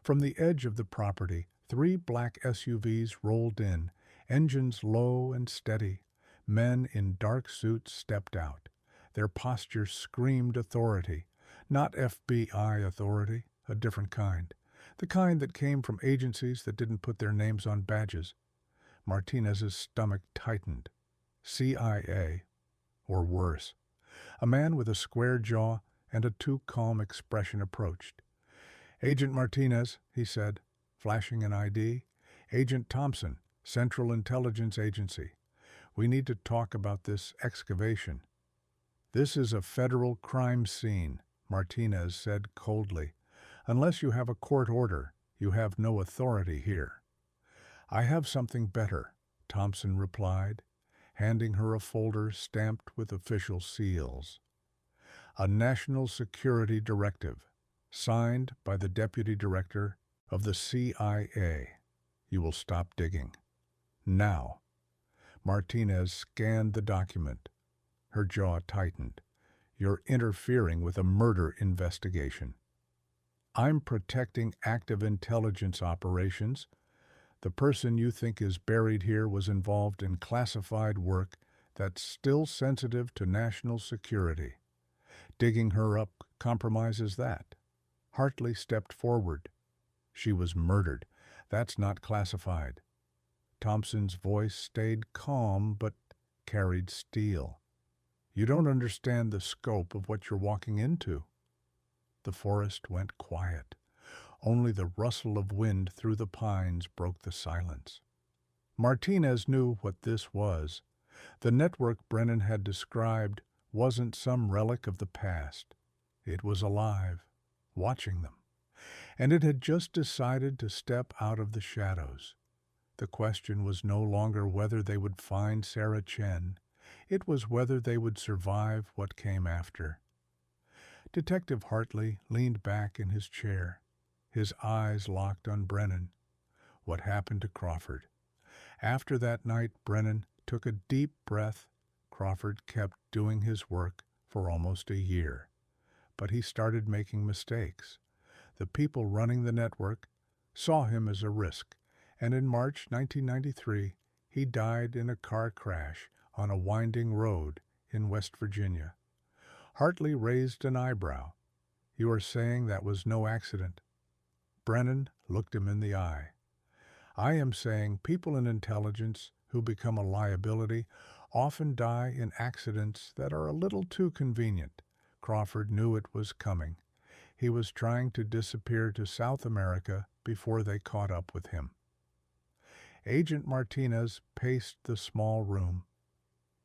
From the edge of the property, 3 black SUVs rolled in, engines low and steady. Men in dark suits stepped out. Their postures screamed authority. Not FBI authority, a different kind. The kind that came from agencies that didn't put their names on badges. Martinez's stomach tightened. CIA, or worse. A man with a square jaw and a too calm expression approached. "Agent Martinez," he said, flashing an ID. "Agent Thompson, Central Intelligence Agency. We need to talk about this excavation." "This is a federal crime scene," Martinez said coldly. "Unless you have a court order, you have no authority here." "I have something better," Thompson replied, handing her a folder stamped with official seals. "A national security directive, signed by the deputy director of the CIA. You will stop digging. Now." Martinez scanned the document. Her jaw tightened. "You're interfering with a murder investigation." "I'm protecting active intelligence operations. The person you think is buried here was involved in classified work that's still sensitive to national security. Digging her up compromises that." Hartley stepped forward. "She was murdered. That's not classified." Thompson's voice stayed calm but carried steel. "You don't understand the scope of what you're walking into." The forest went quiet. Only the rustle of wind through the pines broke the silence. Martinez knew what this was. The network Brennan had described wasn't some relic of the past. It was alive, watching them. And it had just decided to step out of the shadows. The question was no longer whether they would find Sarah Chen. It was whether they would survive what came after. Detective Hartley leaned back in his chair, his eyes locked on Brennan. What happened to Crawford? After that night, Brennan took a deep breath. Crawford kept doing his work for almost a year. But he started making mistakes. The people running the network saw him as a risk, and in March 1993, he died in a car crash on a winding road in West Virginia. Hartley raised an eyebrow. "You are saying that was no accident?" Brennan looked him in the eye. "I am saying people in intelligence who become a liability often die in accidents that are a little too convenient." Crawford knew it was coming. He was trying to disappear to South America before they caught up with him. Agent Martinez paced the small room.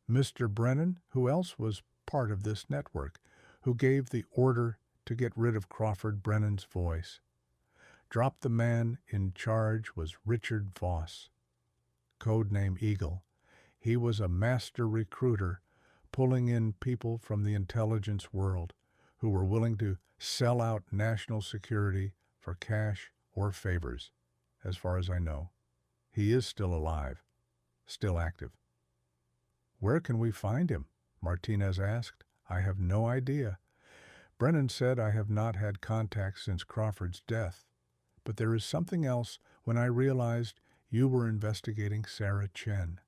"Mr. Brennan, who else was part of this network? Who gave the order to get rid of Crawford?" Brennan's voice. "Drop the man in charge was Richard Voss, codename Eagle. He was a master recruiter, pulling in people from the intelligence world who were willing to sell out national security for cash or favors, as far as I know. He is still alive, still active." "Where can we find him?" Martinez asked. "I have no idea. Brennan said I have not had contact since Crawford's death. But there is something else when I realized you were investigating Sarah Chen.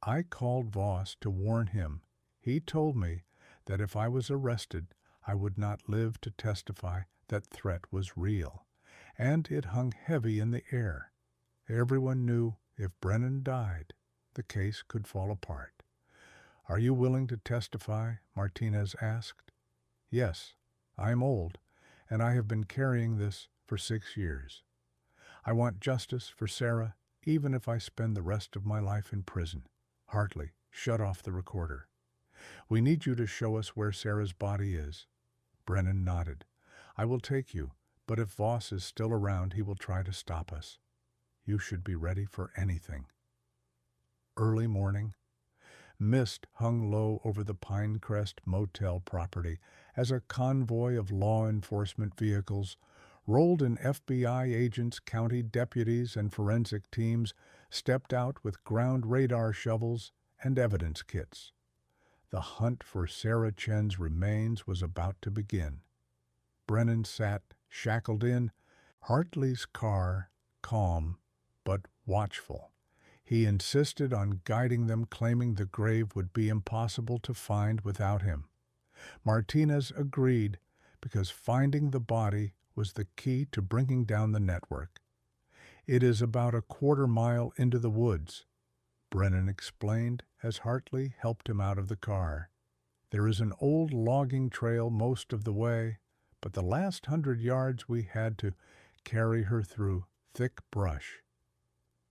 I called Voss to warn him. He told me that if I was arrested, I would not live to testify that threat was real. And it hung heavy in the air. Everyone knew if Brennan died, the case could fall apart." "Are you willing to testify?" Martinez asked. "Yes, I am old, and I have been carrying this for 6 years. I want justice for Sarah, even if I spend the rest of my life in prison." Hartley shut off the recorder. "We need you to show us where Sarah's body is." Brennan nodded. "I will take you, but if Voss is still around, he will try to stop us. You should be ready for anything." Early morning. Mist hung low over the Pinecrest Motel property as a convoy of law enforcement vehicles, rolled in FBI agents, county deputies, and forensic teams, stepped out with ground radar shovels and evidence kits. The hunt for Sarah Chen's remains was about to begin. Brennan sat, shackled in, Hartley's car, calm but watchful. He insisted on guiding them, claiming the grave would be impossible to find without him. Martinez agreed because finding the body was the key to bringing down the network. "It is about a quarter-mile into the woods," Brennan explained as Hartley helped him out of the car. "There is an old logging trail most of the way, but the last 100 yards we had to carry her through thick brush."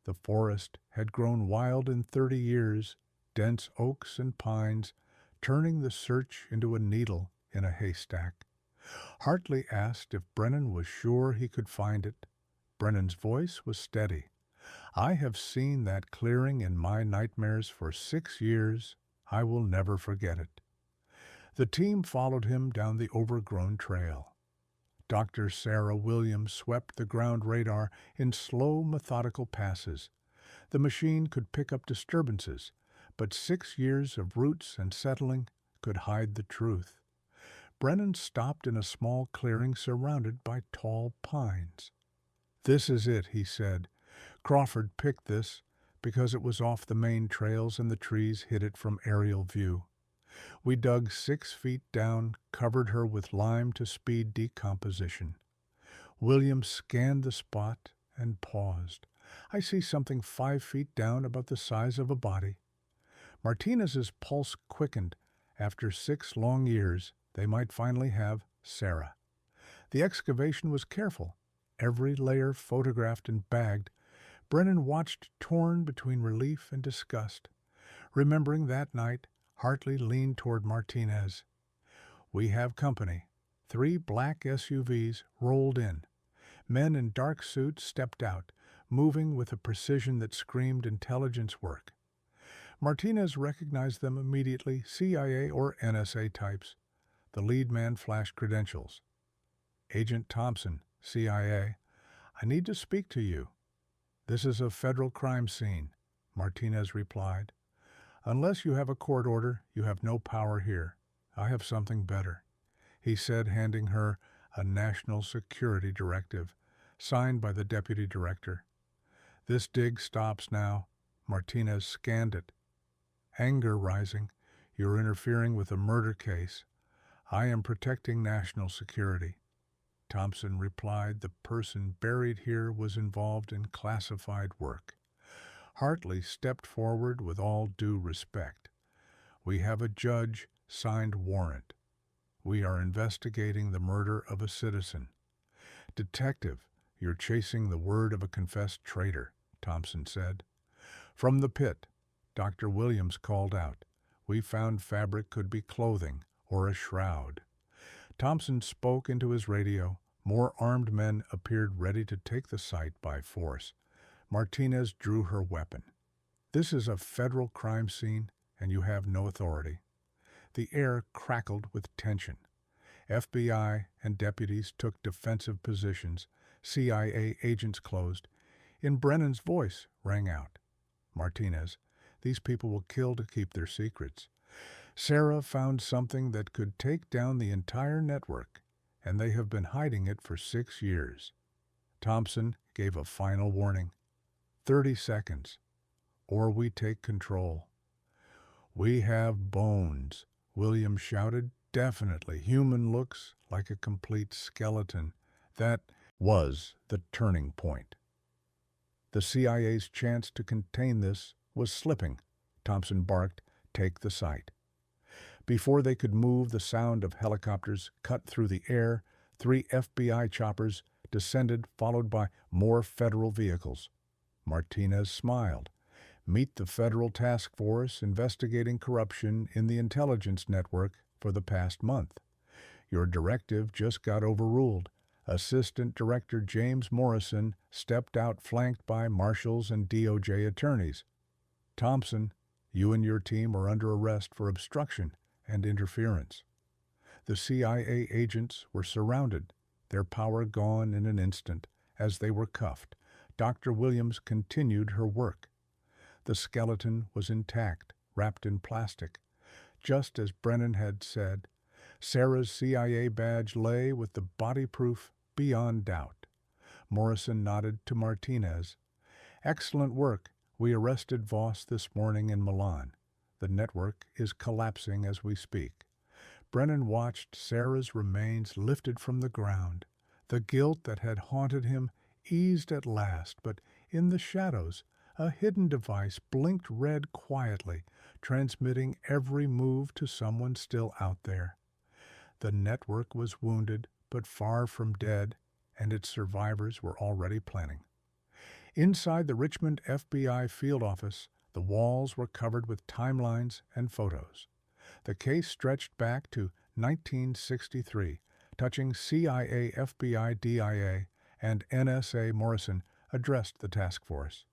The forest had grown wild in 30 years, dense oaks and pines, turning the search into a needle in a haystack. Hartley asked if Brennan was sure he could find it. Brennan's voice was steady. "I have seen that clearing in my nightmares for 6 years. I will never forget it." The team followed him down the overgrown trail. Dr. Sarah Williams swept the ground radar in slow, methodical passes. The machine could pick up disturbances, but 6 years of roots and settling could hide the truth. Brennan stopped in a small clearing surrounded by tall pines. "This is it," he said. "Crawford picked this because it was off the main trails and the trees hid it from aerial view. We dug 6 feet down, covered her with lime to speed decomposition." Williams scanned the spot and paused. "I see something 5 feet down, about the size of a body." Martinez's pulse quickened. After 6 long years, they might finally have Sarah. The excavation was careful, every layer photographed and bagged. Brennan watched, torn between relief and disgust. Remembering that night, Hartley leaned toward Martinez. "We have company." 3 black SUVs rolled in. Men in dark suits stepped out, moving with a precision that screamed intelligence work. Martinez recognized them immediately, CIA or NSA types. The lead man flashed credentials. "Agent Thompson, CIA. I need to speak to you." "This is a federal crime scene," Martinez replied. "Unless you have a court order, you have no power here. I have something better," he said, handing her a national security directive, signed by the deputy director. "This dig stops now." Martinez scanned it. Anger rising. "You're interfering with a murder case. I am protecting national security." Thompson replied the person buried here was involved in classified work. Hartley stepped forward with all due respect. "We have a judge-signed warrant. We are investigating the murder of a citizen." "Detective, you're chasing the word of a confessed traitor," Thompson said. From the pit, Dr. Williams called out. "We found fabric, could be clothing or a shroud." Thompson spoke into his radio. More armed men appeared ready to take the site by force. Martinez drew her weapon. "This is a federal crime scene, and you have no authority." The air crackled with tension. FBI and deputies took defensive positions. CIA agents closed. In Brennan's voice rang out, "Martinez, these people will kill to keep their secrets. Sarah found something that could take down the entire network, and they have been hiding it for 6 years." Thompson gave a final warning. 30 seconds, or we take control. "We have bones," Williams shouted. "Definitely human, looks like a complete skeleton." That was the turning point. The CIA's chance to contain this was slipping. Thompson barked, "Take the site." Before they could move, the sound of helicopters cut through the air. 3 FBI choppers descended, followed by more federal vehicles. Martinez smiled. "Meet the Federal Task Force investigating corruption in the intelligence network for the past month. Your directive just got overruled. Assistant Director James Morrison stepped out, flanked by marshals and DOJ attorneys." "Thompson, You and your team are under arrest for obstruction and interference. The CIA agents were surrounded, their power gone in an instant. As they were cuffed, Dr. Williams continued her work. The skeleton was intact, wrapped in plastic. Just as Brennan had said, Sarah's CIA badge lay with the body proof beyond doubt. Morrison nodded to Martinez. Excellent work. We arrested Voss this morning in Milan. The network is collapsing as we speak. Brennan watched Sarah's remains lifted from the ground. The guilt that had haunted him eased at last, but in the shadows, a hidden device blinked red quietly, transmitting every move to someone still out there. The network was wounded, but far from dead, and its survivors were already planning. Inside the Richmond FBI field office, the walls were covered with timelines and photos. The case stretched back to 1963, touching CIA, FBI, DIA, and NSA. Morrison addressed the task force.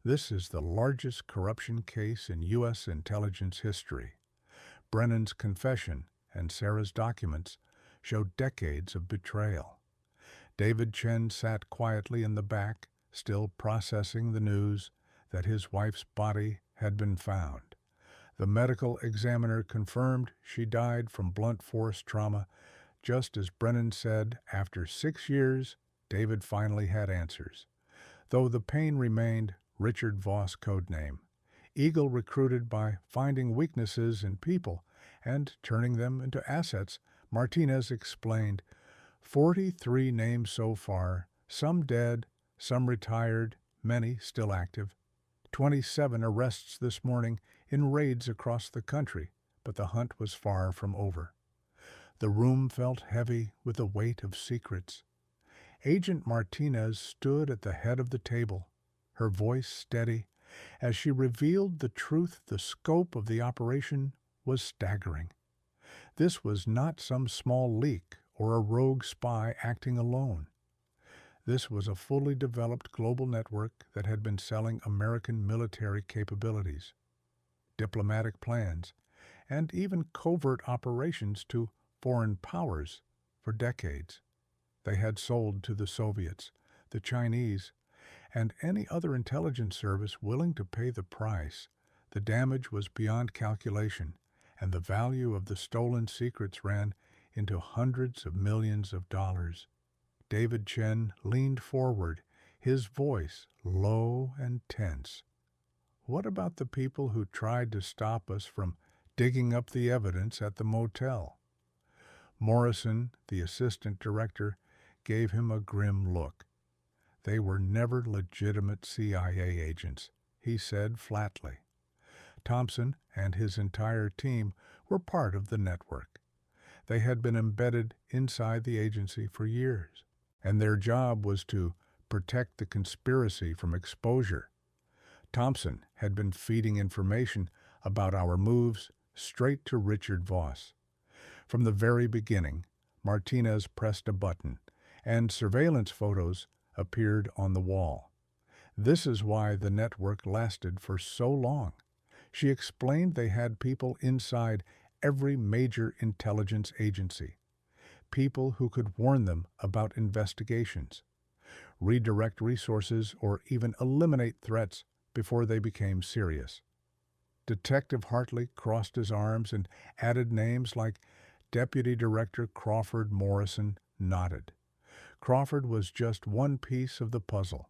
This is the largest corruption case in U.S. intelligence history. Brennan's confession and Sarah's documents show decades of betrayal. David Chen sat quietly in the back, still processing the news that his wife's body had been found. The medical examiner confirmed she died from blunt force trauma, just as Brennan said. After 6 years, David finally had answers. Though the pain remained, Richard Voss codename. Eagle recruited by finding weaknesses in people and turning them into assets, Martinez explained. 43 names so far, some dead, some retired, many still active. 27 arrests this morning in raids across the country, but the hunt was far from over. The room felt heavy with the weight of secrets. Agent Martinez stood at the head of the table, her voice steady. As she revealed the truth, the scope of the operation was staggering. This was not some small leak or a rogue spy acting alone. This was a fully developed global network that had been selling American military capabilities, diplomatic plans, and even covert operations to foreign powers for decades. They had sold to the Soviets, the Chinese, and any other intelligence service willing to pay the price. The damage was beyond calculation, and the value of the stolen secrets ran into hundreds of millions of dollars. David Chen leaned forward, his voice low and tense. What about the people who tried to stop us from digging up the evidence at the motel? Morrison, the assistant director, gave him a grim look. They were never legitimate CIA agents, he said flatly. Thompson and his entire team were part of the network. They had been embedded inside the agency for years, and their job was to protect the conspiracy from exposure. Thompson had been feeding information about our moves straight to Richard Voss. From the very beginning, Martinez pressed a button, and surveillance photos appeared on the wall. This is why the network lasted for so long. She explained they had people inside every major intelligence agency, people who could warn them about investigations, redirect resources, or even eliminate threats before they became serious. Detective Hartley crossed his arms and added names like Deputy Director Crawford. Morrison nodded. Crawford was just one piece of the puzzle.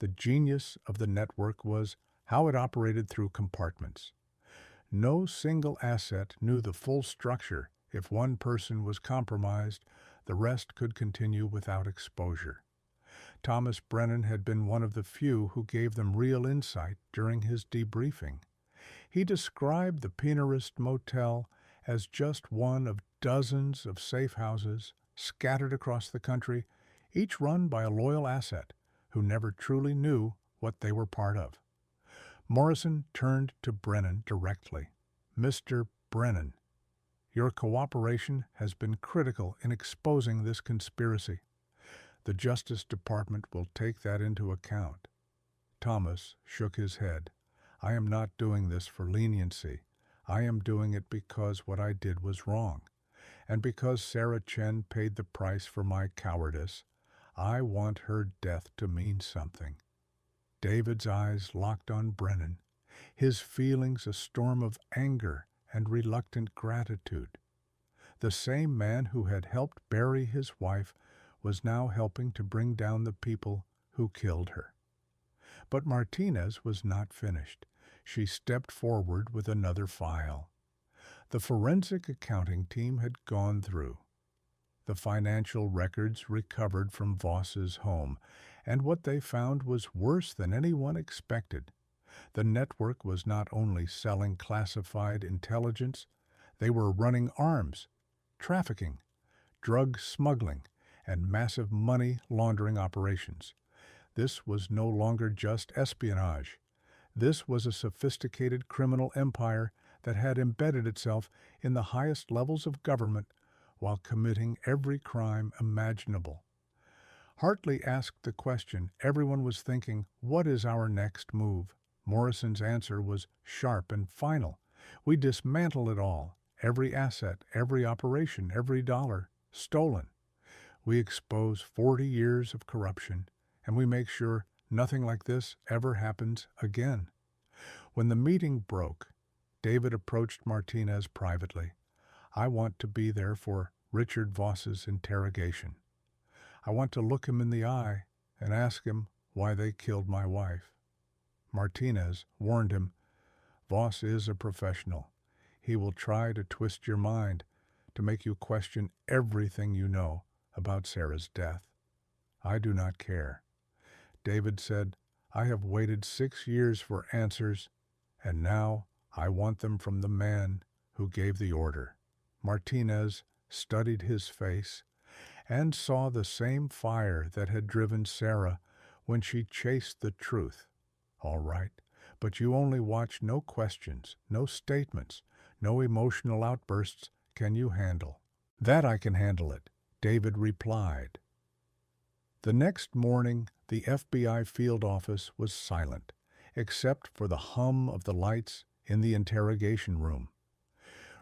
The genius of the network was how it operated through compartments. No single asset knew the full structure. If one person was compromised, the rest could continue without exposure. Thomas Brennan had been one of the few who gave them real insight during his debriefing. He described the Pinarist Motel as just one of dozens of safe houses scattered across the country, each run by a loyal asset who never truly knew what they were part of. Morrison turned to Brennan directly. Mr. Brennan, your cooperation has been critical in exposing this conspiracy. The Justice Department will take that into account. Thomas shook his head. I am not doing this for leniency. I am doing it because what I did was wrong. And because Sarah Chen paid the price for my cowardice, I want her death to mean something." David's eyes locked on Brennan, his feelings a storm of anger and reluctant gratitude. The same man who had helped bury his wife was now helping to bring down the people who killed her. But Martinez was not finished. She stepped forward with another file. The forensic accounting team had gone through the financial records recovered from Voss's home, and what they found was worse than anyone expected. The network was not only selling classified intelligence, they were running arms, trafficking, drug smuggling, and massive money laundering operations. This was no longer just espionage. This was a sophisticated criminal empire that had embedded itself in the highest levels of government while committing every crime imaginable. Hartley asked the question everyone was thinking, "What is our next move?" Morrison's answer was sharp and final. "We dismantle it all. Every asset, every operation, every dollar, stolen. We expose 40 years of corruption, and we make sure nothing like this ever happens again." When the meeting broke, David approached Martinez privately. "I want to be there for Richard Voss's interrogation. I want to look him in the eye and ask him why they killed my wife." Martinez warned him, "Voss is a professional. He will try to twist your mind, to make you question everything you know about Sarah's death." "I do not care." David said, "I have waited 6 years for answers, and now I want them from the man who gave the order." Martinez studied his face and saw the same fire that had driven Sarah when she chased the truth. "All right, but you only watch. No questions, no statements, no emotional outbursts can you handle." "That I can handle it," David replied. The next morning, the FBI field office was silent, except for the hum of the lights in the interrogation room.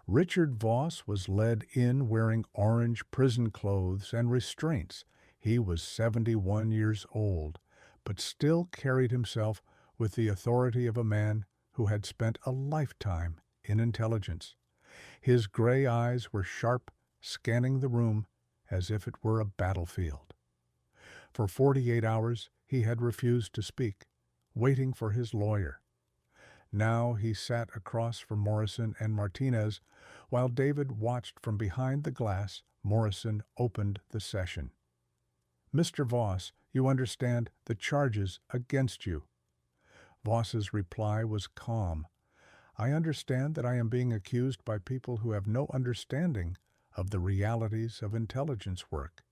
Richard Voss was led in wearing orange prison clothes and restraints. He was 71 years old, but still carried himself with the authority of a man who had spent a lifetime in intelligence. His gray eyes were sharp, scanning the room as if it were a battlefield. For 48 hours he had refused to speak, waiting for his lawyer. Now he sat across from Morrison and Martinez. While David watched from behind the glass, Morrison opened the session. "Mr. Voss, you understand the charges against you." Voss's reply was calm. "I understand that I am being accused by people who have no understanding of the realities of intelligence work.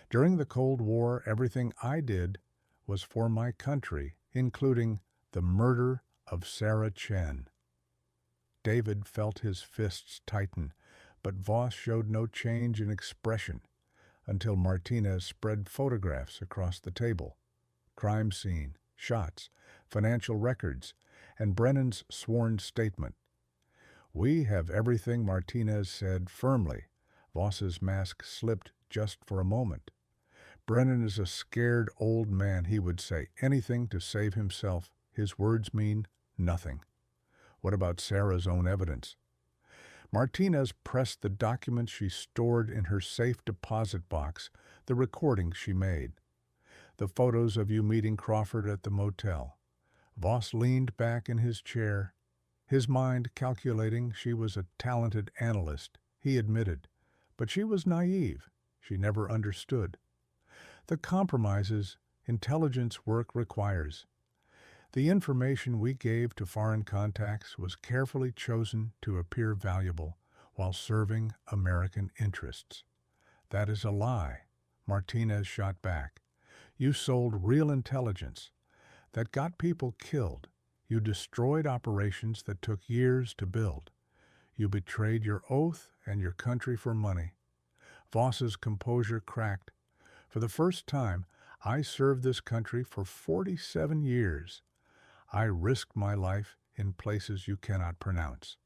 During the Cold War, everything I did was for my country, including the murder of Sarah Chen." David felt his fists tighten, but Voss showed no change in expression until Martinez spread photographs across the table. Crime scene, shots, financial records, and Brennan's sworn statement. "We have everything," Martinez said firmly. Voss's mask slipped just for a moment. "Brennan is a scared old man," he would say, "anything to save himself. His words mean nothing." "What about Sarah's own evidence?" Martinez pressed the documents she stored in her safe deposit box, the recordings she made. "The photos of you meeting Crawford at the motel." Voss leaned back in his chair, his mind calculating. She was a talented analyst, he admitted, but she was naive. She never understood the compromises intelligence work requires. The information we gave to foreign contacts was carefully chosen to appear valuable while serving American interests. "That is a lie," Martinez shot back. "You sold real intelligence that got people killed. You destroyed operations that took years to build. You betrayed your oath and your country for money." Voss's composure cracked. "For the first time, I served this country for 47 years. I risked my life in places you cannot pronounce,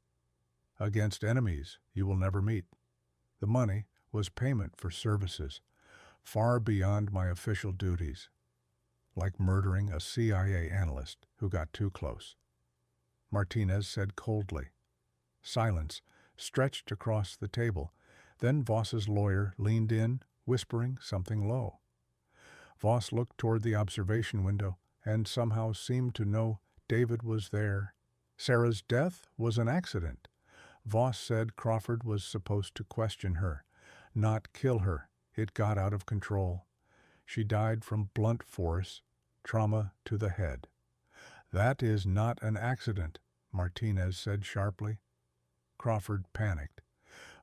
against enemies you will never meet. The money was payment for services far beyond my official duties, like murdering a CIA analyst who got too close. Martinez said coldly. Silence stretched across the table. Then Voss's lawyer leaned in, whispering something low. Voss looked toward the observation window and somehow seemed to know David was there. Sarah's death was an accident. Voss said Crawford was supposed to question her, not kill her. It got out of control. She died from blunt force, trauma to the head. That is not an accident, Martinez said sharply. Crawford panicked.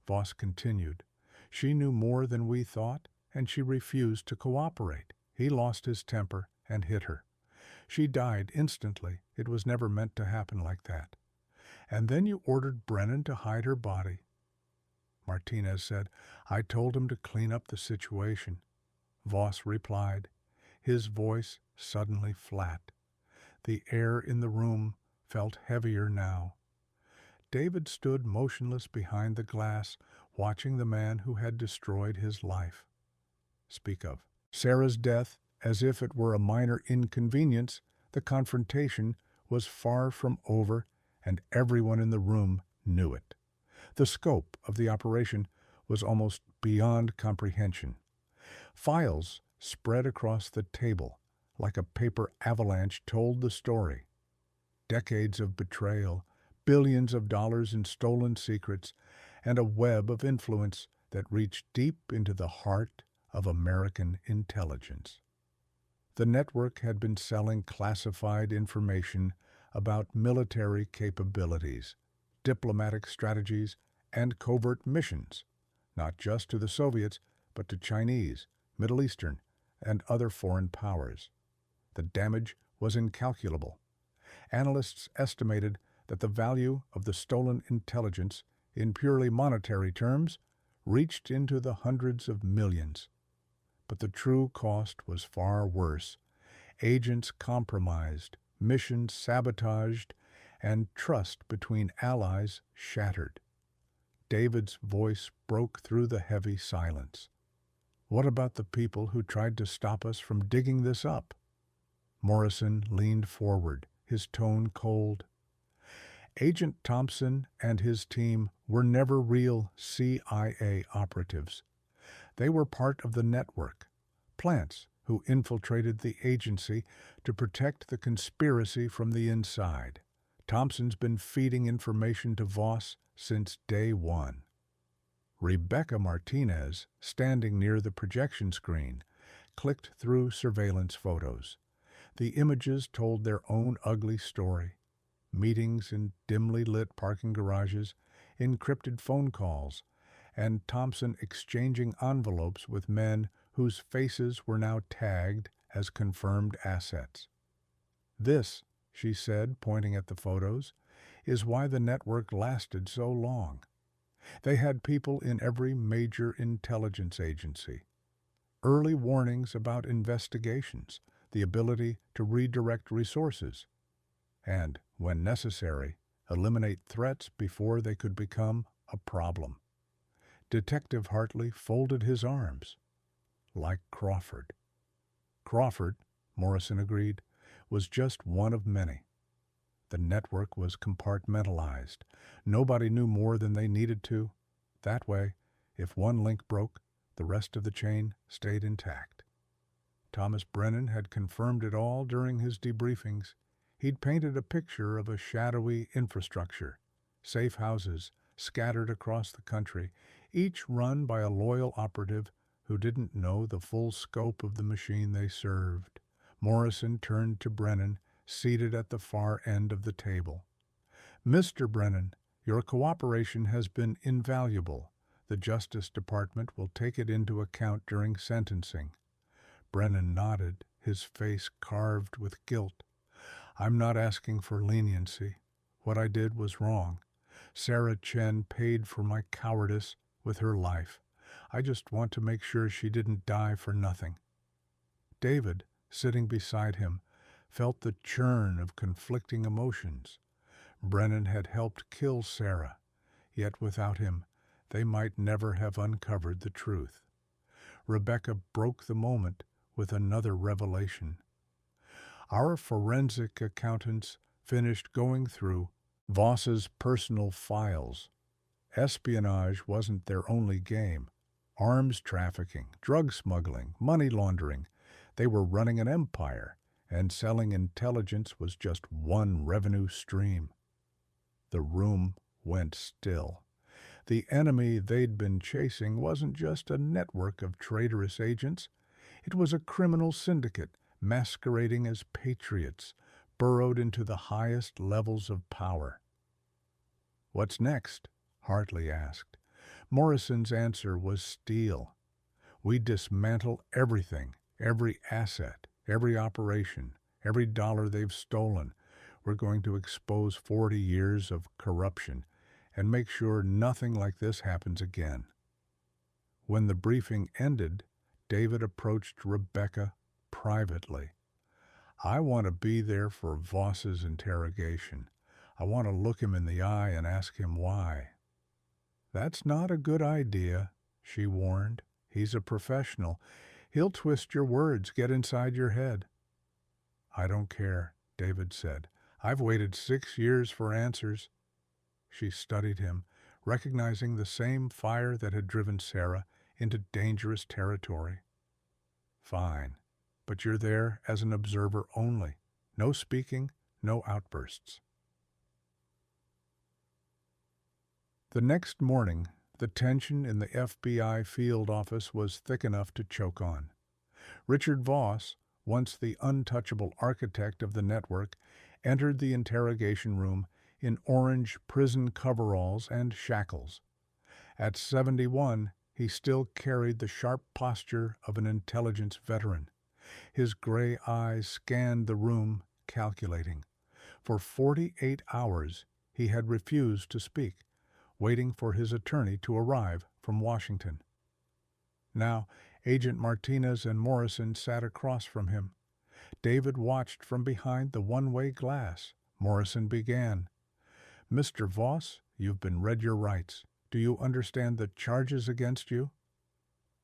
Voss continued. She knew more than we thought, and she refused to cooperate. He lost his temper and hit her. She died instantly. It was never meant to happen like that. And then you ordered Brennan to hide her body. Martinez said, I told him to clean up the situation. Voss replied, his voice suddenly flat. The air in the room felt heavier now. David stood motionless behind the glass, watching the man who had destroyed his life. Speak of Sarah's death, as if it were a minor inconvenience, the confrontation was far from over, and everyone in the room knew it. The scope of the operation was almost beyond comprehension. Files spread across the table like a paper avalanche told the story. Decades of betrayal, billions of dollars in stolen secrets, and a web of influence that reached deep into the heart of American intelligence. The network had been selling classified information about military capabilities, diplomatic strategies, and covert missions, not just to the Soviets, but to Chinese, Middle Eastern, and other foreign powers. The damage was incalculable. Analysts estimated that the value of the stolen intelligence, in purely monetary terms, reached into the hundreds of millions. But the true cost was far worse. Agents compromised, missions sabotaged, and trust between allies shattered. David's voice broke through the heavy silence. What about the people who tried to stop us from digging this up? Morrison leaned forward, his tone cold. Agent Thompson and his team were never real CIA operatives. They were part of the network, plants who infiltrated the agency to protect the conspiracy from the inside. Thompson's been feeding information to Voss since day one. Rebecca Martinez, standing near the projection screen, clicked through surveillance photos. The images told their own ugly story. Meetings in dimly lit parking garages, encrypted phone calls, and Thompson exchanging envelopes with men whose faces were now tagged as confirmed assets. This, she said, pointing at the photos, is why the network lasted so long. They had people in every major intelligence agency. Early warnings about investigations, the ability to redirect resources, and, when necessary, eliminate threats before they could become a problem. Detective Hartley folded his arms. Like Crawford. Crawford, Morrison agreed, was just one of many. The network was compartmentalized. Nobody knew more than they needed to. That way, if one link broke, the rest of the chain stayed intact. Thomas Brennan had confirmed it all during his debriefings. He'd painted a picture of a shadowy infrastructure, safe houses scattered across the country, each run by a loyal operative who didn't know the full scope of the machine they served. Morrison turned to Brennan, seated at the far end of the table. Mr. Brennan, your cooperation has been invaluable. The Justice Department will take it into account during sentencing. Brennan nodded, his face carved with guilt. I'm not asking for leniency. What I did was wrong. Sarah Chen paid for my cowardice with her life. I just want to make sure she didn't die for nothing. David, sitting beside him, felt the churn of conflicting emotions. Brennan had helped kill Sarah, yet without him, they might never have uncovered the truth. Rebecca broke the moment with another revelation. Our forensic accountants finished going through Voss's personal files. Espionage wasn't their only game. Arms trafficking, drug smuggling, money laundering. They were running an empire, and selling intelligence was just one revenue stream. The room went still. The enemy they'd been chasing wasn't just a network of traitorous agents. It was a criminal syndicate masquerading as patriots, burrowed into the highest levels of power. "What's next?" Hartley asked. Morrison's answer was steel. "We dismantle everything, every asset, every operation, every dollar they've stolen. We're going to expose 40 years of corruption and make sure nothing like this happens again." When the briefing ended, David approached Rebecca privately. "I want to be there for Voss's interrogation. I want to look him in the eye and ask him why." "That's not a good idea," she warned. "He's a professional. He'll twist your words, get inside your head." "I don't care," David said. "I've waited 6 years for answers." She studied him, recognizing the same fire that had driven Sarah into dangerous territory. "Fine, but you're there as an observer only. No speaking, no outbursts." The next morning, the tension in the FBI field office was thick enough to choke on. Richard Voss, once the untouchable architect of the network, entered the interrogation room in orange prison coveralls and shackles. At 71, he still carried the sharp posture of an intelligence veteran. His gray eyes scanned the room, calculating. For 48 hours, he had refused to speak, waiting for his attorney to arrive from Washington. Now, Agent Martinez and Morrison sat across from him. David watched from behind the one-way glass. Morrison began. "Mr. Voss, you've been read your rights. Do you understand the charges against you?"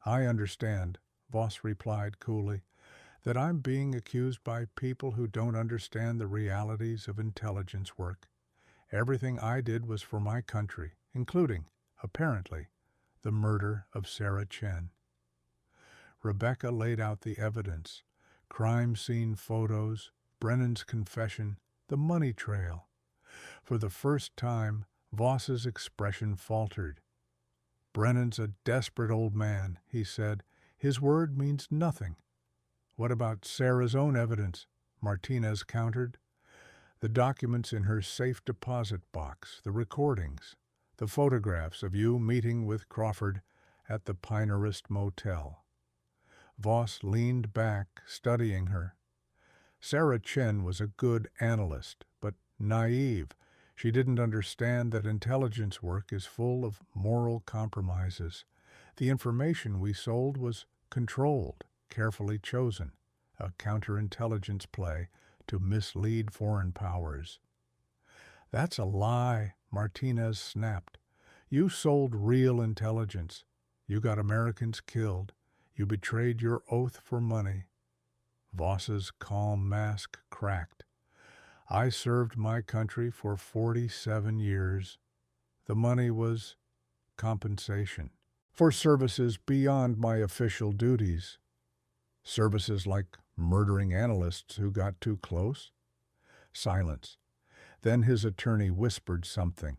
"I understand," Voss replied coolly, "that I'm being accused by people who don't understand the realities of intelligence work. Everything I did was for my country, including, apparently, the murder of Sarah Chen." Rebecca laid out the evidence: crime scene photos, Brennan's confession, the money trail. For the first time, Voss's expression faltered. "Brennan's a desperate old man," he said. "His word means nothing." "What about Sarah's own evidence?" Martinez countered. "The documents in her safe deposit box, the recordings, the photographs of you meeting with Crawford at the Pinerist Motel." Voss leaned back, studying her. Sarah Chen was a good analyst, but naive. She didn't understand that intelligence work is full of moral compromises. The information we sold was controlled, carefully chosen, a counterintelligence play to mislead foreign powers. "That's a lie," Martinez snapped. "You sold real intelligence. You got Americans killed. You betrayed your oath for money." Voss's calm mask cracked. "I served my country for 47 years. The money was compensation for services beyond my official duties. Services like murdering analysts who got too close." Silence. Then his attorney whispered something.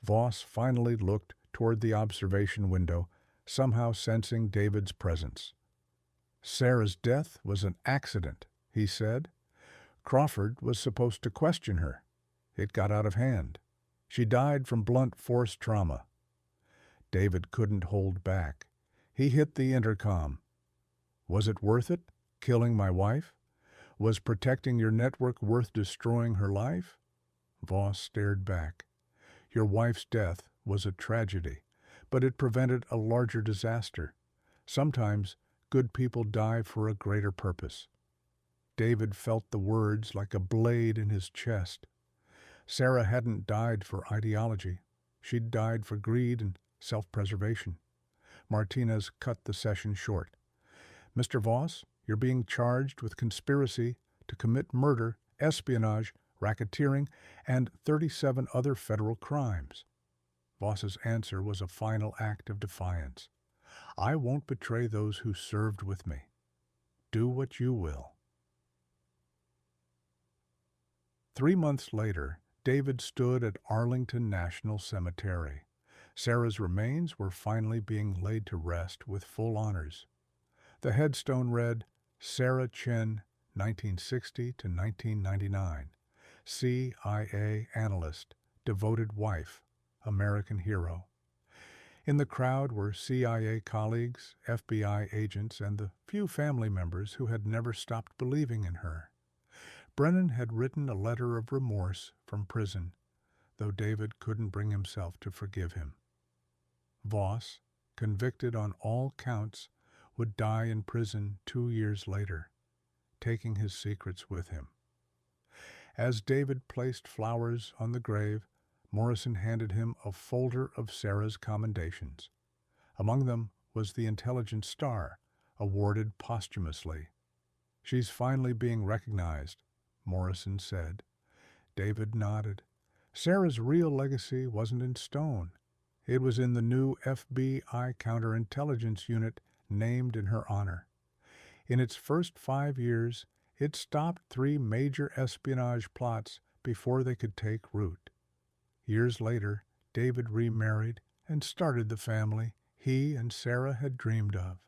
Voss finally looked toward the observation window, somehow sensing David's presence. "Sarah's death was an accident," he said. "Crawford was supposed to question her. It got out of hand. She died from blunt force trauma." David couldn't hold back. He hit the intercom. "Was it worth it, killing my wife? Was protecting your network worth destroying her life?" Voss stared back. "Your wife's death was a tragedy, but it prevented a larger disaster. Sometimes good people die for a greater purpose." David felt the words like a blade in his chest. Sarah hadn't died for ideology. She'd died for greed and self-preservation. Martinez cut the session short. "Mr. Voss, you're being charged with conspiracy to commit murder, espionage, racketeering, and 37 other federal crimes." Voss's answer was a final act of defiance. "I won't betray those who served with me. Do what you will." 3 months later, David stood at Arlington National Cemetery. Sarah's remains were finally being laid to rest with full honors. The headstone read, "Sarah Chen, 1960 to 1999, CIA analyst, devoted wife, American hero." In the crowd were CIA colleagues, FBI agents, and the few family members who had never stopped believing in her. Brennan had written a letter of remorse from prison, though David couldn't bring himself to forgive him. Voss, convicted on all counts, would die in prison 2 years later, taking his secrets with him. As David placed flowers on the grave, Morrison handed him a folder of Sarah's commendations. Among them was the Intelligence Star, awarded posthumously. "She's finally being recognized," Morrison said. David nodded. Sarah's real legacy wasn't in stone. It was in the new FBI counterintelligence unit named in her honor. In its first 5 years, it stopped 3 major espionage plots before they could take root. Years later, David remarried and started the family he and Sarah had dreamed of.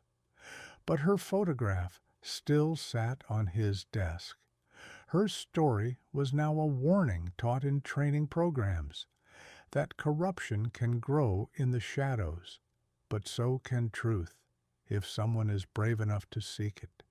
But her photograph still sat on his desk. Her story was now a warning taught in training programs, that corruption can grow in the shadows, but so can truth, if someone is brave enough to seek it.